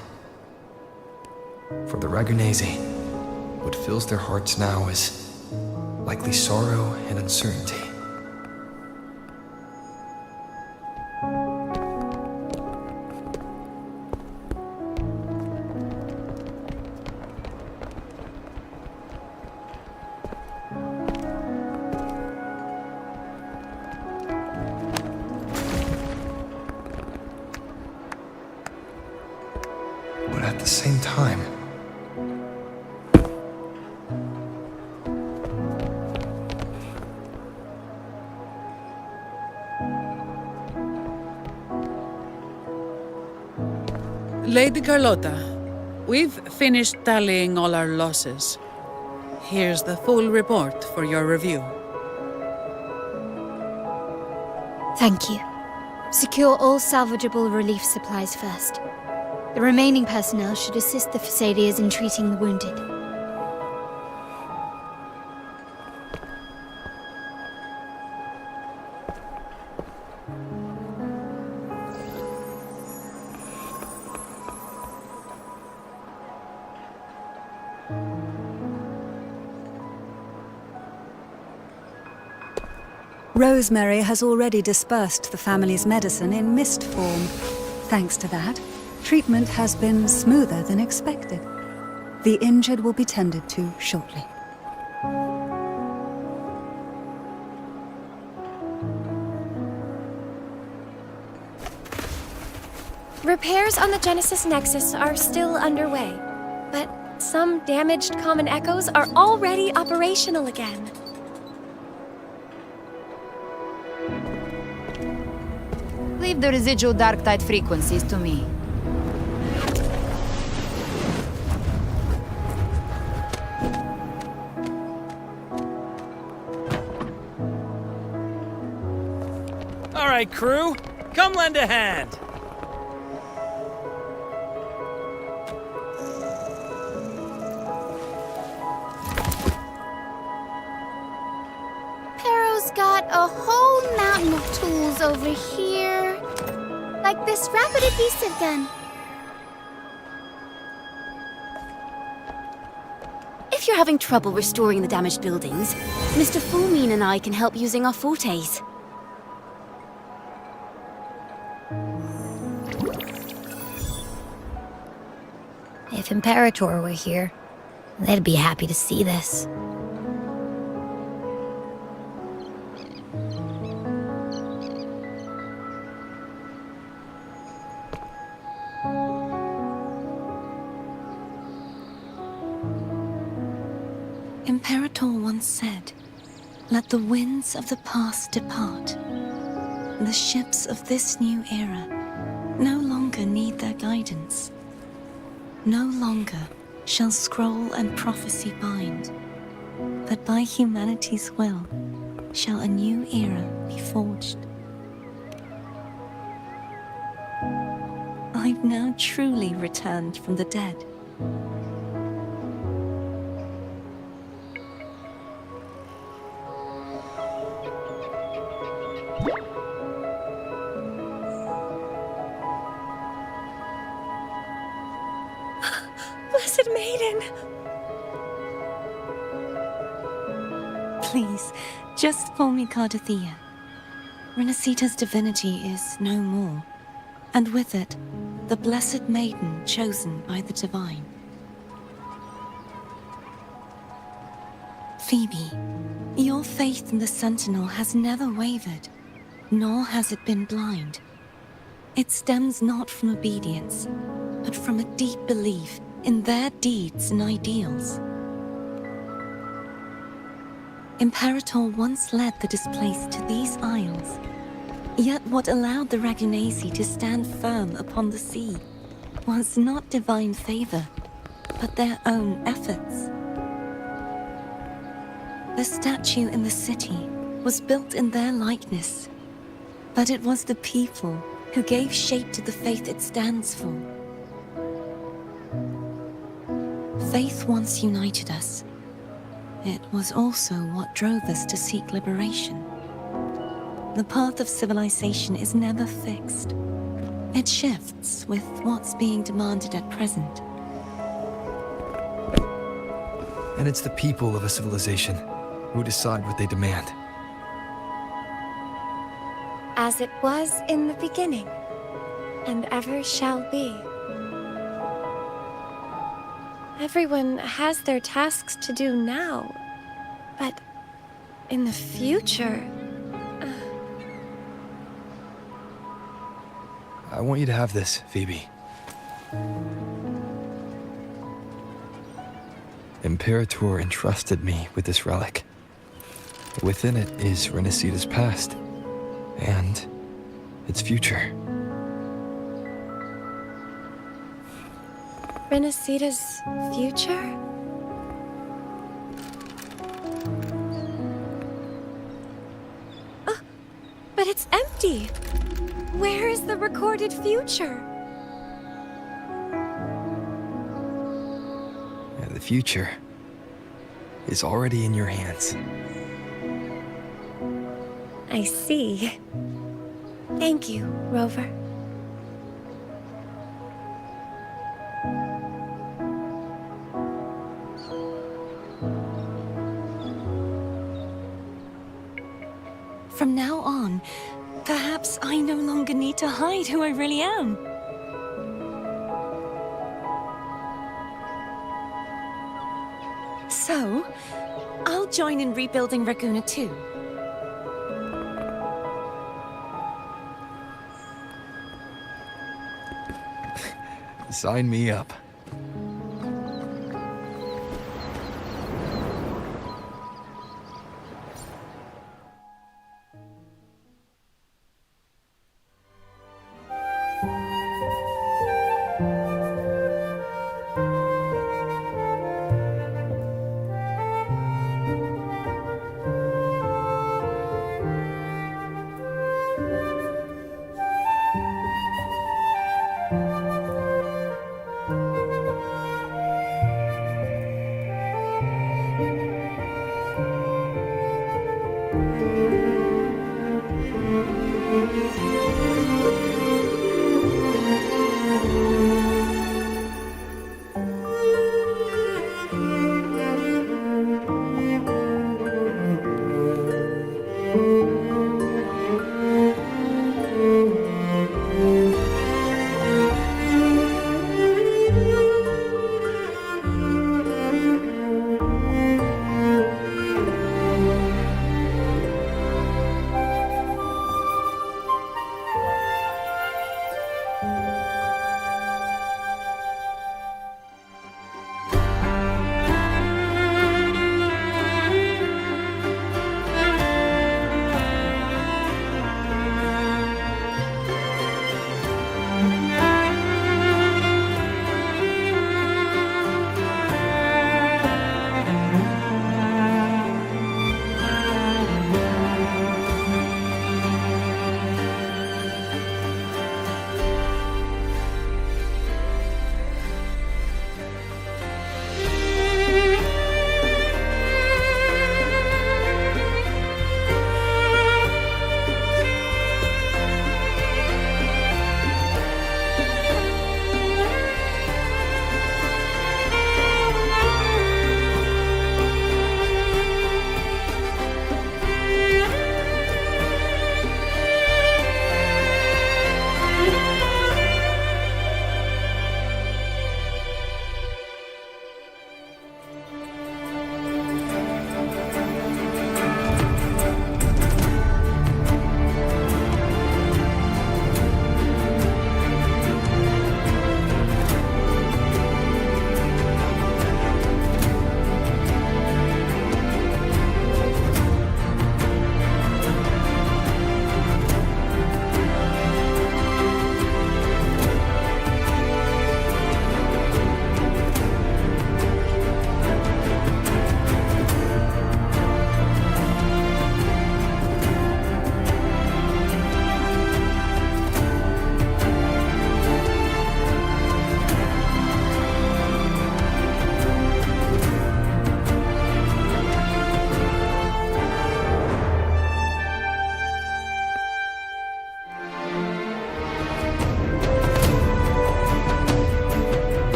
For the Ragunesi, what fills their hearts now is likely sorrow and uncertainty. But at the same time, Lady Carlotta, we've finished tallying all our losses. Here's the full report for your review. Thank you. Secure all salvageable relief supplies first. The remaining personnel should assist the Fasadias in treating the wounded. Rosemary has already dispersed the family's medicine in mist form. Thanks to that, treatment has been smoother than expected. The injured will be tended to shortly. Repairs on the Genesis Nexus are still underway, but some damaged common echoes are already operational again. Leave the residual dark tide frequencies to me. All right, crew, come lend a hand. Pero's got a whole mountain of tools over here. Like this rapid adhesive gun. If if you're having trouble restoring the damaged buildings, Mr. Fulmine and I can help using our fortes. If Imperator were here, they'd be happy to see this. Imperator once said, "Let the winds of the past depart. The ships of this new era no longer need their guidance. No longer shall scroll and prophecy bind, but by humanity's will shall a new era be forged." I've now truly returned from the dead. Blessed Maiden! Please, just call me Cardothea. Rinascita's divinity is no more, and with it, the Blessed Maiden chosen by the Divine. Phoebe, your faith in the Sentinel has never wavered, nor has it been blind. It stems not from obedience, but from a deep belief in their deeds and ideals. Imperator once led the displaced to these isles, yet what allowed the Ragunasi to stand firm upon the sea was not divine favor, but their own efforts. The statue in the city was built in their likeness, but it was the people who gave shape to the faith it stands for. Faith once united us. It was also what drove us to seek liberation. The path of civilization is never fixed. It shifts with what's being demanded at present. And it's the people of a civilization who decide what they demand. As it was in the beginning, and ever shall be. Everyone has their tasks to do now, but in the future... I want you to have this, Phoebe. Imperator entrusted me with this relic. Within it is Rinascita's past, and its future. Rinascita's future? Oh, but it's empty! Where is the recorded future? The future is already in your hands. I see. Thank you, Rover. From now on, perhaps I no longer need to hide who I really am. So, I'll join in rebuilding Raguna too. Sign me up.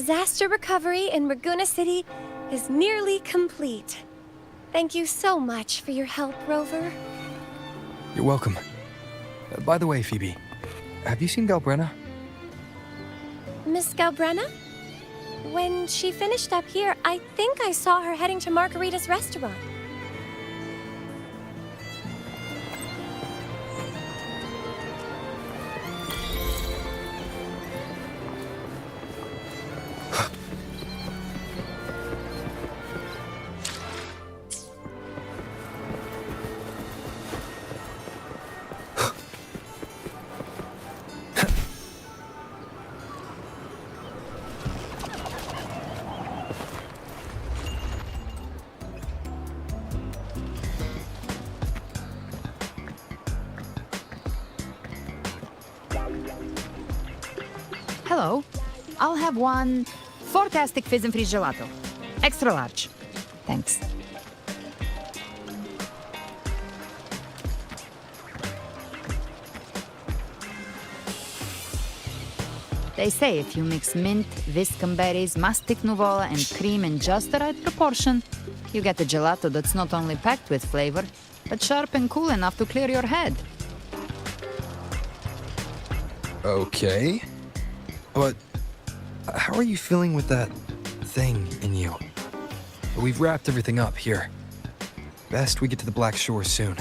disaster recovery in Raguna City is nearly complete. Thank you so much for your help, Rover. You're welcome. By the way, Phoebe, have you seen Galbrenna? Miss Galbrenna? When she finished up here, I think I saw her heading to Margarita's restaurant. Hello. I'll have one Fantastic Fizz and Freeze Gelato. Extra large. Thanks. They say if you mix mint, Viscum berries, mastic nuvola, and cream in just the right proportion, you get a gelato that's not only packed with flavor, but sharp and cool enough to clear your head. Okay. But how are you feeling with that thing in you? We've wrapped everything up here. Best we get to the Black Shore soon.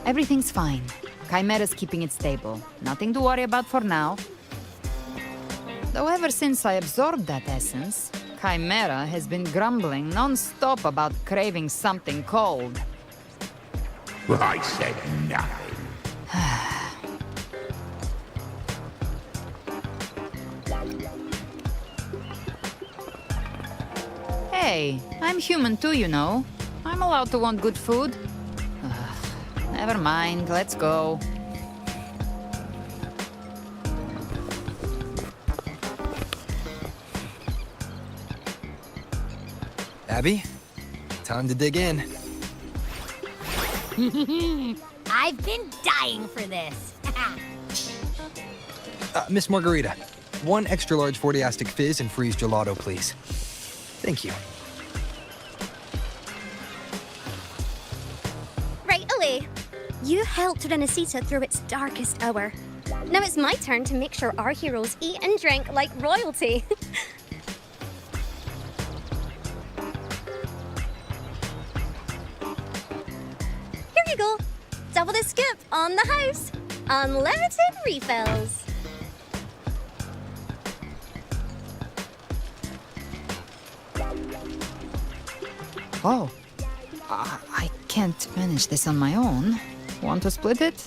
Everything's fine. Chimera's keeping it stable. Nothing to worry about for now. Though ever since I absorbed that essence, Chimera has been grumbling non-stop about craving something cold. I said nothing. Hey, I'm human too, you know. I'm allowed to want good food. Never mind, let's go. Abby, time to dig in. I've been dying for this. Miss Margarita, one extra large 40-astic fizz and freeze gelato, please. Thank you. Right away. You helped Rinascita through its darkest hour. Now it's my turn to make sure our heroes eat and drink like royalty. Here you go. Double the skip on the house. Unlimited refills. Oh, I can't manage this on my own. Want to split it?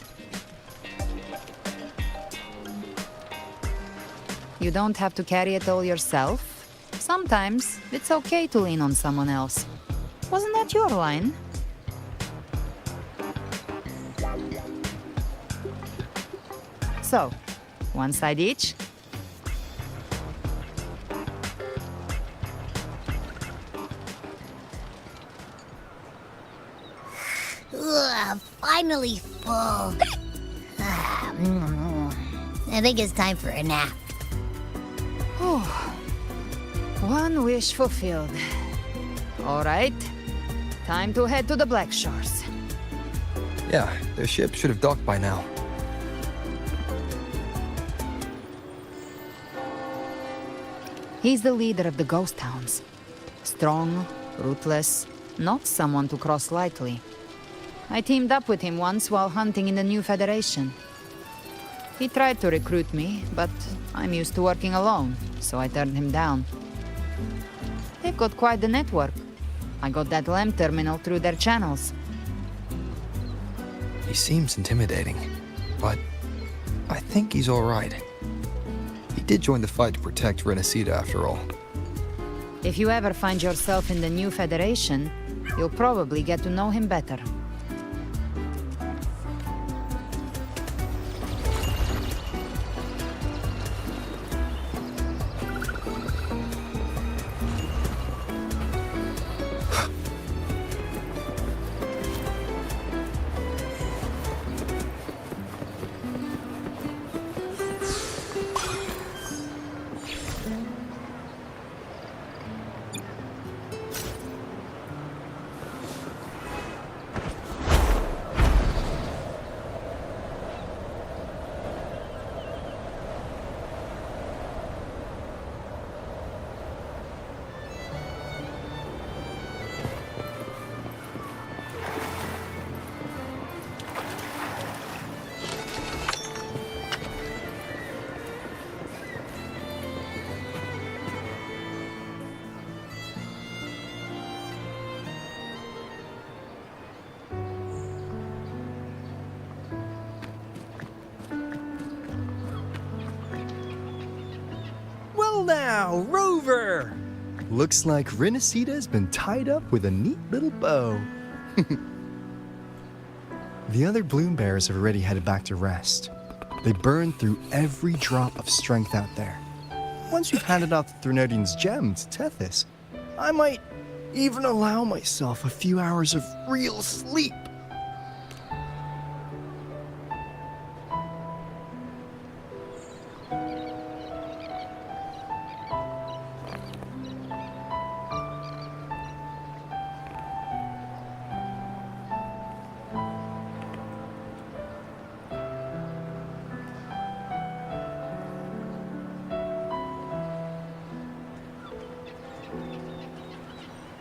You don't have to carry it all yourself. Sometimes it's okay to lean on someone else. Wasn't that your line? So, one side each? Ugh, finally full. I think it's time for a nap. One wish fulfilled. All right, time to head to the Black Shores. Yeah, their ship should have docked by now. He's the leader of the ghost towns. Strong, ruthless, not someone to cross lightly. I teamed up with him once while hunting in the new Federation. He tried to recruit me, but I'm used to working alone, so I turned him down. They've got quite the network. I got that LEM terminal through their channels. He seems intimidating, but I think he's all right. He did join the fight to protect Rinascita after all. If you ever find yourself in the new Federation, you'll probably get to know him better. Well now, Rover! Looks like Rinascita's been tied up with a neat little bow. The other bloom bearers have already headed back to rest. They burned through every drop of strength out there. Once we've handed off the Threnodian's gem to Tethys, I might even allow myself a few hours of real sleep.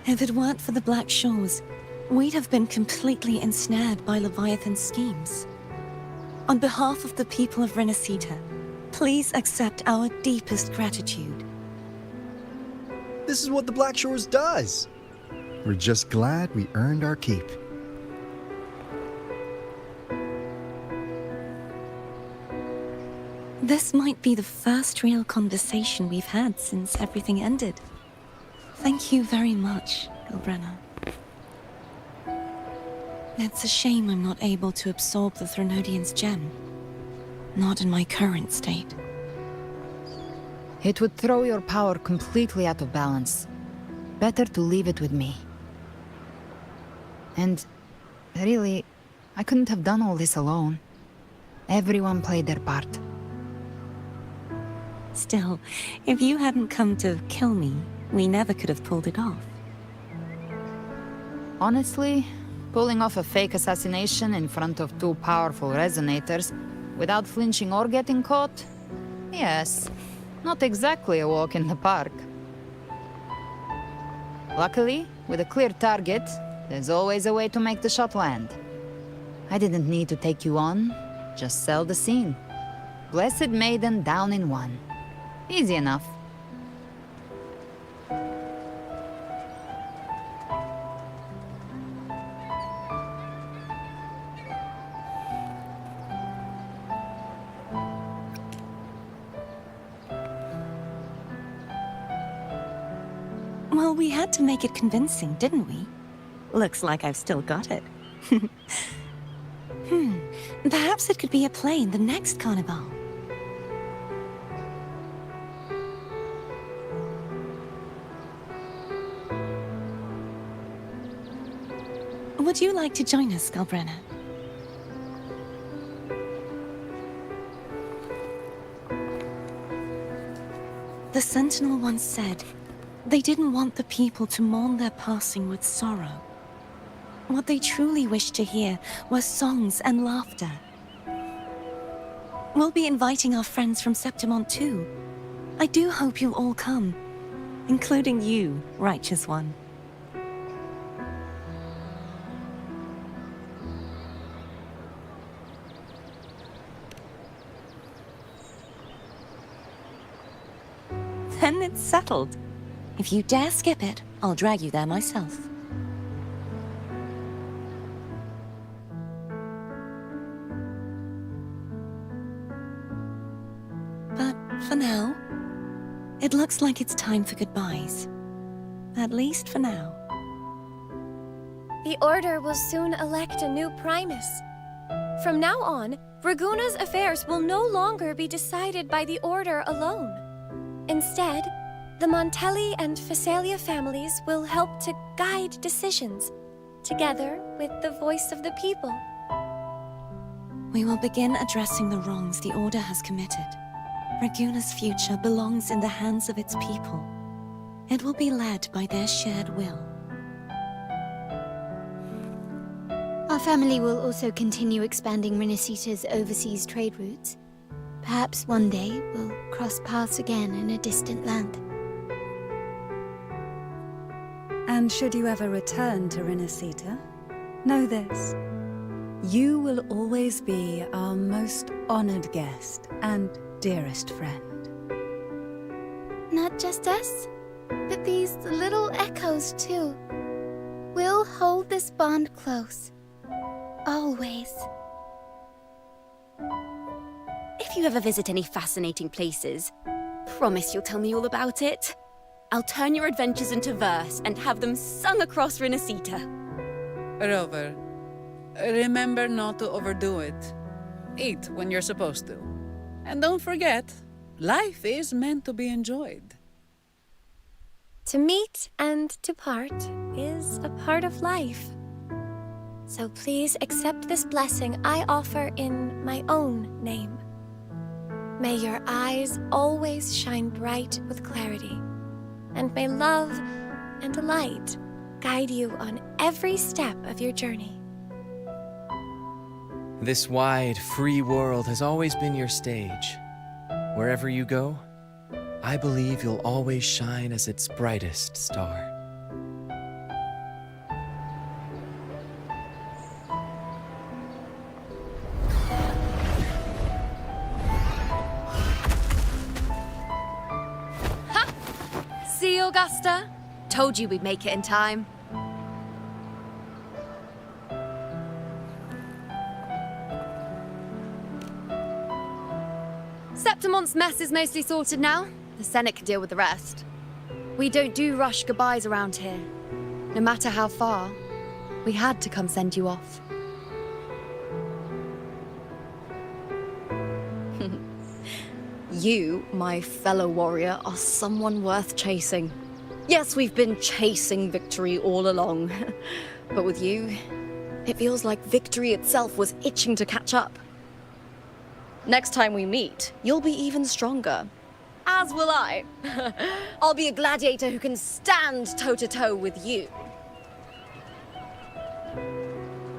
If it weren't for the Black Shores, we'd have been completely ensnared by Leviathan's schemes. On behalf of the people of Rinascita, please accept our deepest gratitude. This is what the Black Shores does. We're just glad we earned our keep. This might be the first real conversation we've had since everything ended. Thank you very much, Galbrenna. It's a shame I'm not able to absorb the Threnodian's gem. Not in my current state. It would throw your power completely out of balance. Better to leave it with me. And really, I couldn't have done all this alone. Everyone played their part. Still, if you hadn't come to kill me, we never could have pulled it off. Honestly, pulling off a fake assassination in front of two powerful resonators without flinching or getting caught? Yes, not exactly a walk in the park. Luckily, with a clear target, there's always a way to make the shot land. I didn't need to take you on, just sell the scene. Blessed Maiden down in one. Easy enough. Well, we had to make it convincing, didn't we? Looks like I've still got it. Perhaps it could be a play in the next carnival. Would you like to join us, Galbrenna? The Sentinel once said, they didn't want the people to mourn their passing with sorrow. What they truly wished to hear were songs and laughter. We'll be inviting our friends from Septimont too. I do hope you'll all come, including you, Righteous One. Then it's settled. If you dare skip it, I'll drag you there myself. But for now, it looks like it's time for goodbyes. At least for now. The Order will soon elect a new Primus. From now on, Raguna's affairs will no longer be decided by the Order alone. Instead, the Montelli and Phasalia families will help to guide decisions, together with the voice of the people. We will begin addressing the wrongs the Order has committed. Raguna's future belongs in the hands of its people. It will be led by their shared will. Our family will also continue expanding Rinascita's overseas trade routes. Perhaps one day we'll cross paths again in a distant land. And should you ever return to Rinascita, know this. You will always be our most honored guest and dearest friend. Not just us, but these little echoes too. We'll hold this bond close. Always. If you ever visit any fascinating places, promise you'll tell me all about it. I'll turn your adventures into verse and have them sung across Rinascita. Rover, remember not to overdo it. Eat when you're supposed to. And don't forget, life is meant to be enjoyed. To meet and to part is a part of life. So please accept this blessing I offer in my own name. May your eyes always shine bright with clarity, and may love and light guide you on every step of your journey. This wide, free world has always been your stage. Wherever you go, I believe you'll always shine as its brightest star. See, Augusta? Told you we'd make it in time. Septimon's mess is mostly sorted now. The Senate can deal with the rest. We don't do rush goodbyes around here. No matter how far, we had to come send you off. You, my fellow warrior, are someone worth chasing. Yes, we've been chasing victory all along. But with you, it feels like victory itself was itching to catch up. Next time we meet, you'll be even stronger. As will I. I'll be a gladiator who can stand toe-to-toe with you.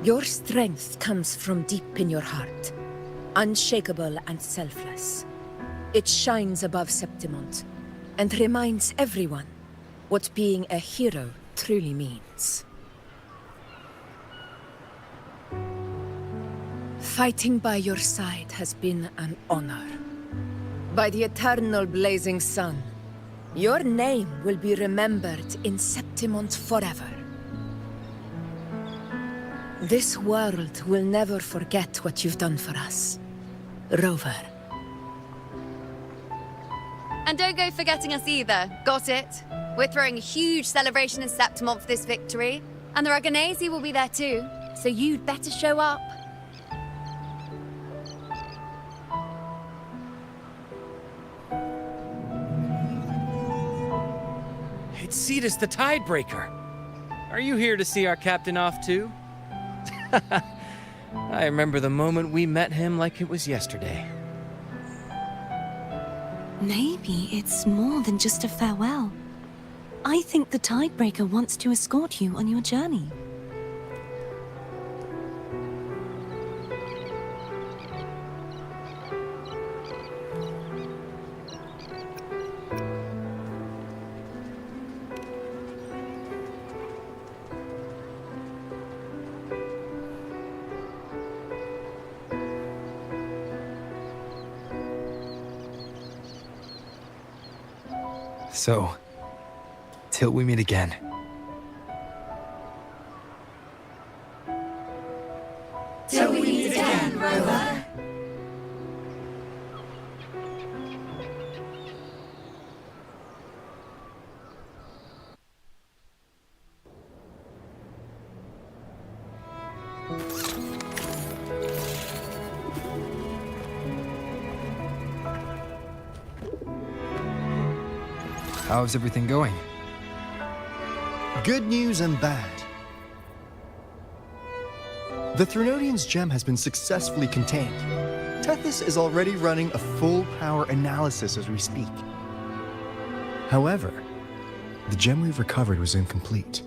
Your strength comes from deep in your heart, unshakable and selfless. It shines above Septimont and reminds everyone what being a hero truly means. Fighting by your side has been an honor. By the eternal blazing sun, your name will be remembered in Septimont forever. This world will never forget what you've done for us, Rover. And don't go forgetting us either, got it? We're throwing a huge celebration in Septimont for this victory, and the Aragonese will be there too, so you'd better show up. It's Cetus the Tidebreaker. Are you here to see our captain off too? I remember the moment we met him like it was yesterday. Maybe it's more than just a farewell. I think the Tidebreaker wants to escort you on your journey. So, till we meet again. Till we meet again, Rover. How's everything going? Good news and bad. The Threnodian's gem has been successfully contained. Tethys is already running a full power analysis as we speak. However, the gem we've recovered was incomplete.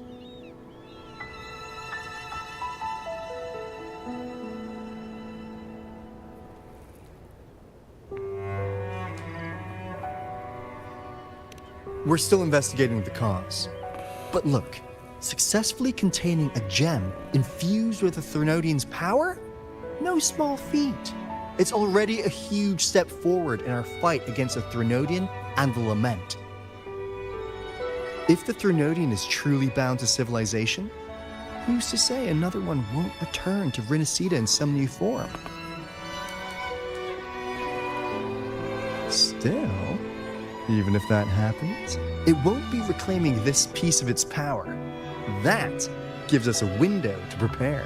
We're still investigating the cause. But look, successfully containing a gem infused with the Threnodian's power? No small feat. It's already a huge step forward in our fight against the Threnodian and the Lament. If the Threnodian is truly bound to civilization, who's to say another one won't return to Rinascita in some new form? Still, Even if that happens, it won't be reclaiming this piece of its power. That gives us a window to prepare.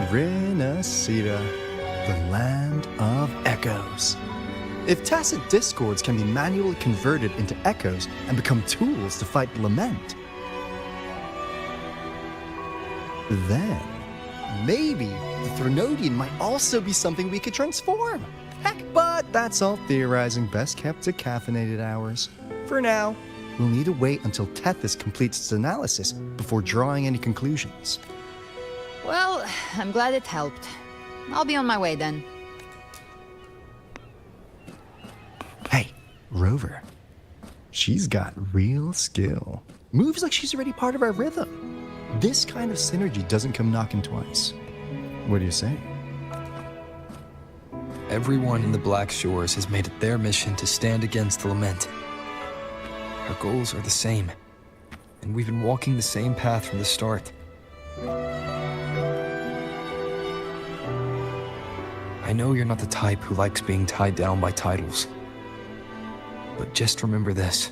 Rinascita, the land of echoes. If tacit discords can be manually converted into echoes and become tools to fight lament, then maybe the Threnodian might also be something we could transform. Heck, but that's all theorizing, best kept to caffeinated hours. For now, we'll need to wait until Tethys completes its analysis before drawing any conclusions. Well, I'm glad it helped. I'll be on my way then. Hey, Rover. She's got real skill. Moves like she's already part of our rhythm. This kind of synergy doesn't come knocking twice. What do you say? Everyone in the Black Shores has made it their mission to stand against the lament. Our goals are the same, and we've been walking the same path from the start. I know you're not the type who likes being tied down by titles. But just remember this.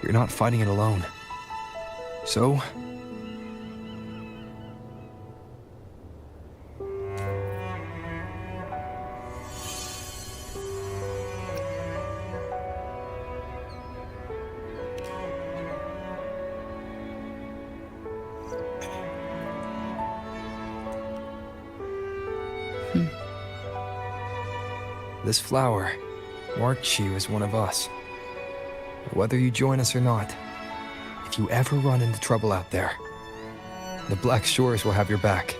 You're not fighting it alone. So, this flower marks you as one of us. Whether you join us or not, if you ever run into trouble out there, the Black Shores will have your back.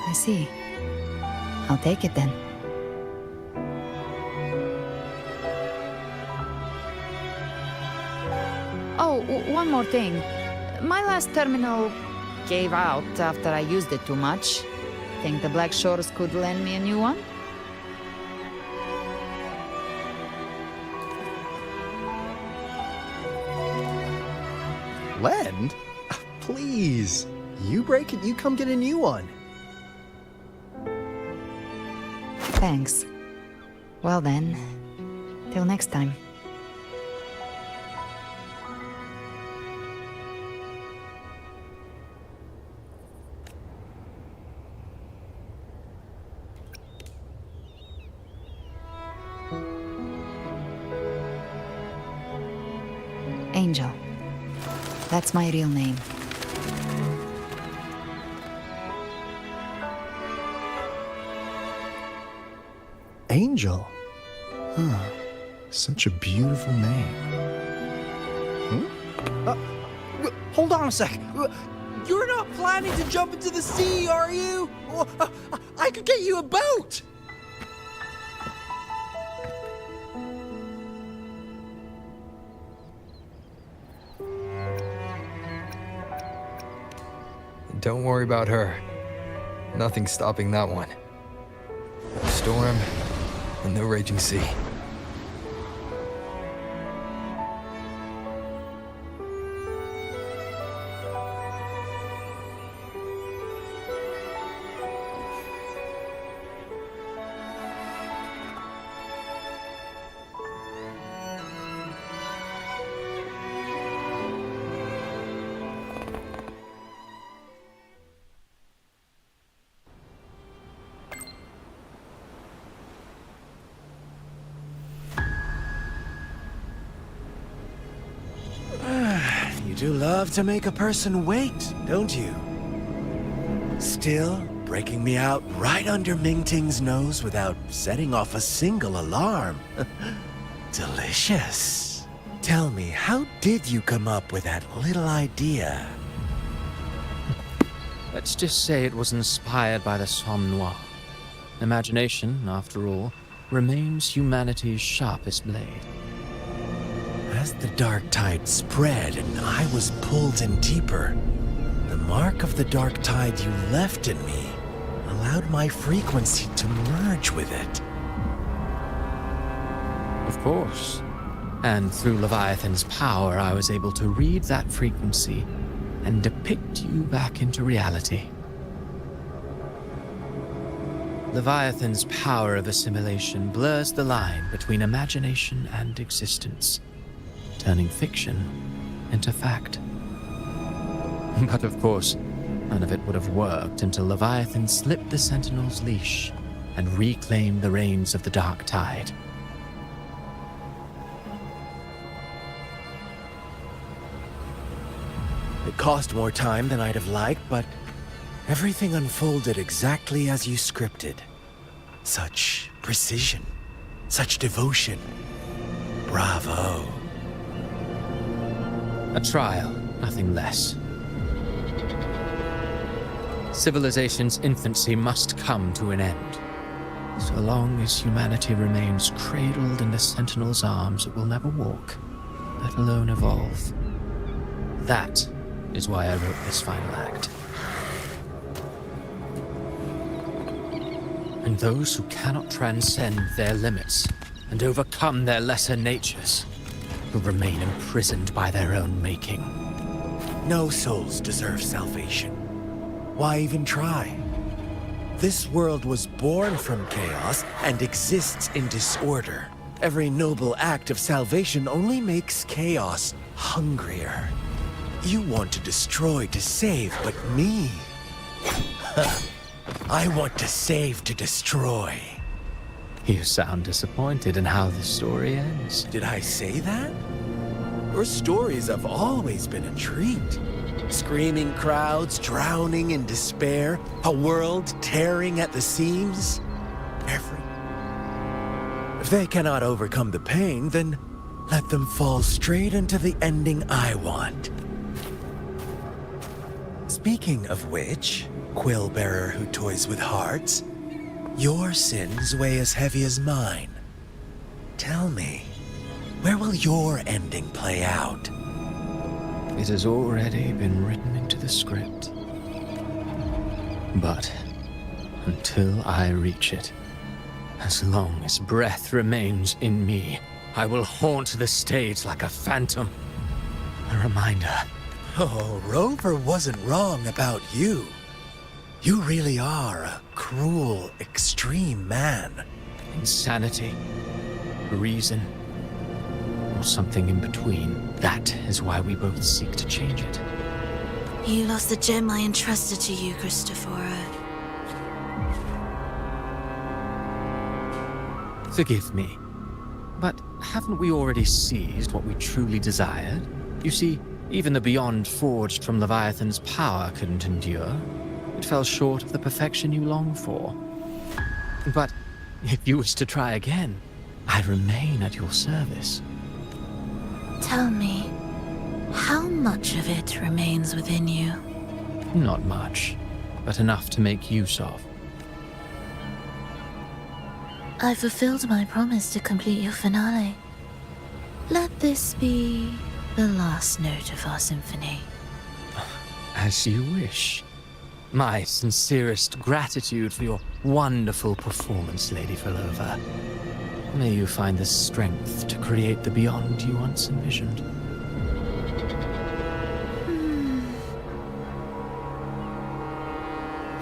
I see. I'll take it then. Oh, one more thing. My last terminal gave out after I used it too much. Think the Black Shores could lend me a new one? Lend? Please. You break it, you come get a new one. Thanks. Well then, till next time. Angel. That's my real name. Angel? Huh. Such a beautiful name. Hold on a sec. You're not planning to jump into the sea, are you? I could get you a boat! Don't worry about her. Nothing's stopping that one. No storm and no raging sea. You do love to make a person wait, don't you? Still, breaking me out right under Mingting's nose without setting off a single alarm. Delicious. Tell me, how did you come up with that little idea? Let's just say it was inspired by the Somme Noir. Imagination, after all, remains humanity's sharpest blade. As the dark tide spread and I was pulled in deeper, the mark of the dark tide you left in me allowed my frequency to merge with it. Of course. And through Leviathan's power, I was able to read that frequency and depict you back into reality. Leviathan's power of assimilation blurs the line between imagination and existence, turning fiction into fact. But of course, none of it would have worked until Leviathan slipped the Sentinel's leash and reclaimed the reins of the Dark Tide. It cost more time than I'd have liked, but everything unfolded exactly as you scripted. Such precision, such devotion. Bravo. A trial, nothing less. Civilization's infancy must come to an end. So long as humanity remains cradled in the Sentinel's arms, it will never walk, let alone evolve. That is why I wrote this final act. And those who cannot transcend their limits and overcome their lesser natures will remain imprisoned by their own making. No souls deserve salvation. Why even try? This world was born from chaos and exists in disorder. Every noble act of salvation only makes chaos hungrier. You want to destroy to save, but me? I want to save to destroy. You sound disappointed in how the story ends. Did I say that? Your stories have always been a treat. Screaming crowds drowning in despair, a world tearing at the seams. If they cannot overcome the pain, then let them fall straight into the ending I want. Speaking of which, quill bearer who toys with hearts, your sins weigh as heavy as mine. Tell me, where will your ending play out? It has already been written into the script. But until I reach it, as long as breath remains in me, I will haunt the stage like a phantom. A reminder. Oh, Rover wasn't wrong about you. You really are a cruel, extreme man. Insanity, reason, or something in between. That is why we both seek to change it. You lost the gem I entrusted to you, Christopher. Forgive me, but haven't we already seized what we truly desired? You see, even the beyond forged from Leviathan's power couldn't endure. It fell short of the perfection you long for. But if you wish to try again, I remain at your service. Tell me, how much of it remains within you? Not much, but enough to make use of. I fulfilled my promise to complete your finale. Let this be the last note of our symphony. As you wish. My sincerest gratitude for your wonderful performance, Lady Filova. May you find the strength to create the beyond you once envisioned.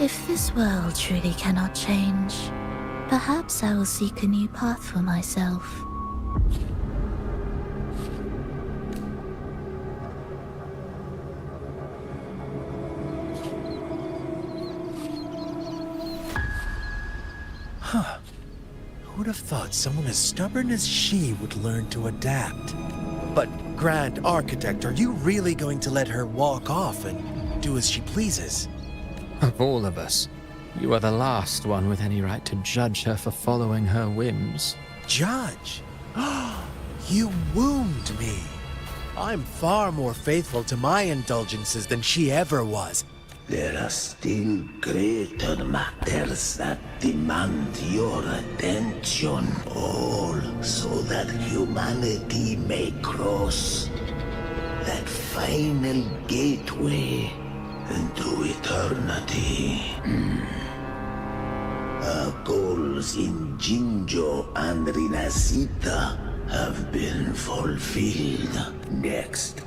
If this world truly cannot change, perhaps I will seek a new path for myself. Huh. Who'd have thought someone as stubborn as she would learn to adapt? But, Grand Architect, are you really going to let her walk off and do as she pleases? Of all of us, you are the last one with any right to judge her for following her whims. Judge? You wound me. I'm far more faithful to my indulgences than she ever was. There are still greater matters that demand your attention, all so that humanity may cross that final gateway into eternity. Our goals in Jinjo and Rinascita have been fulfilled. Next,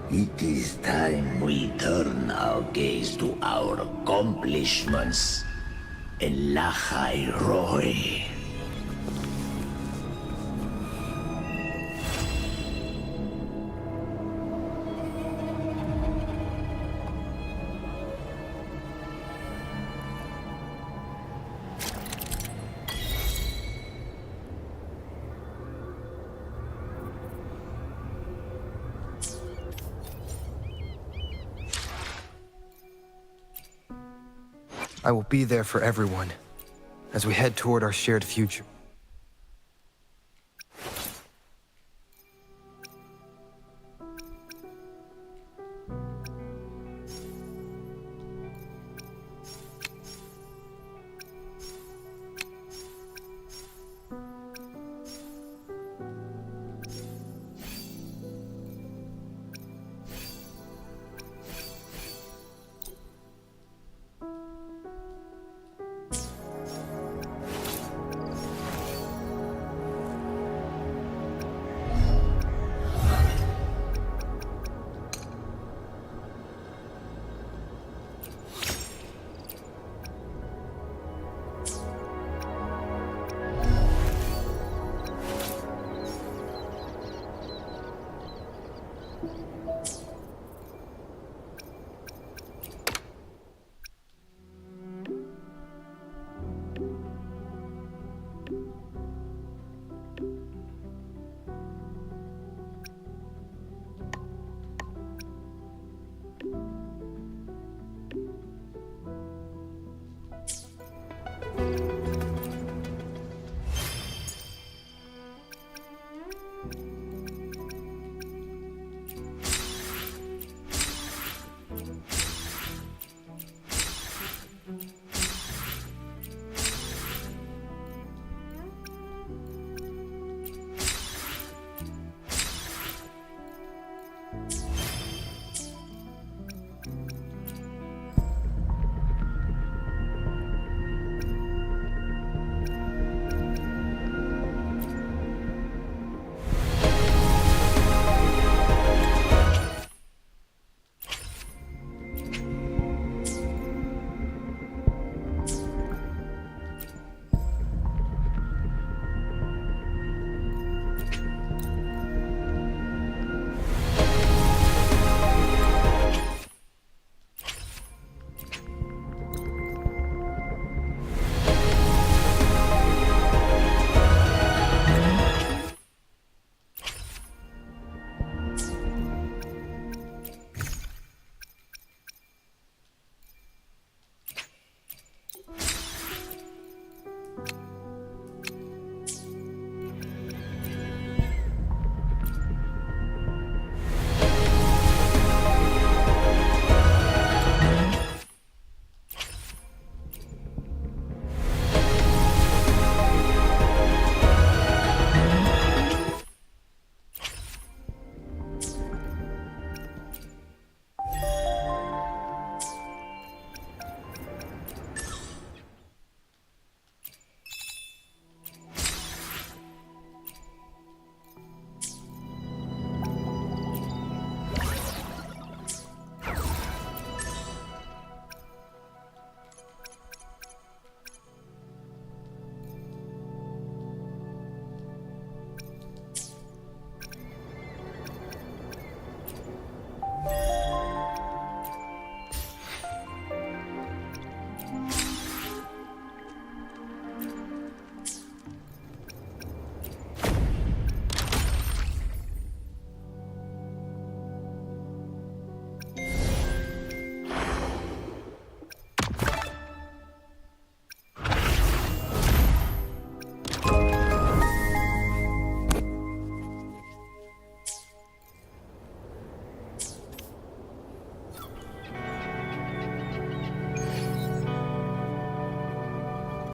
it is time we turn our gaze to our accomplishments. Elachai Roy. I will be there for everyone as we head toward our shared future.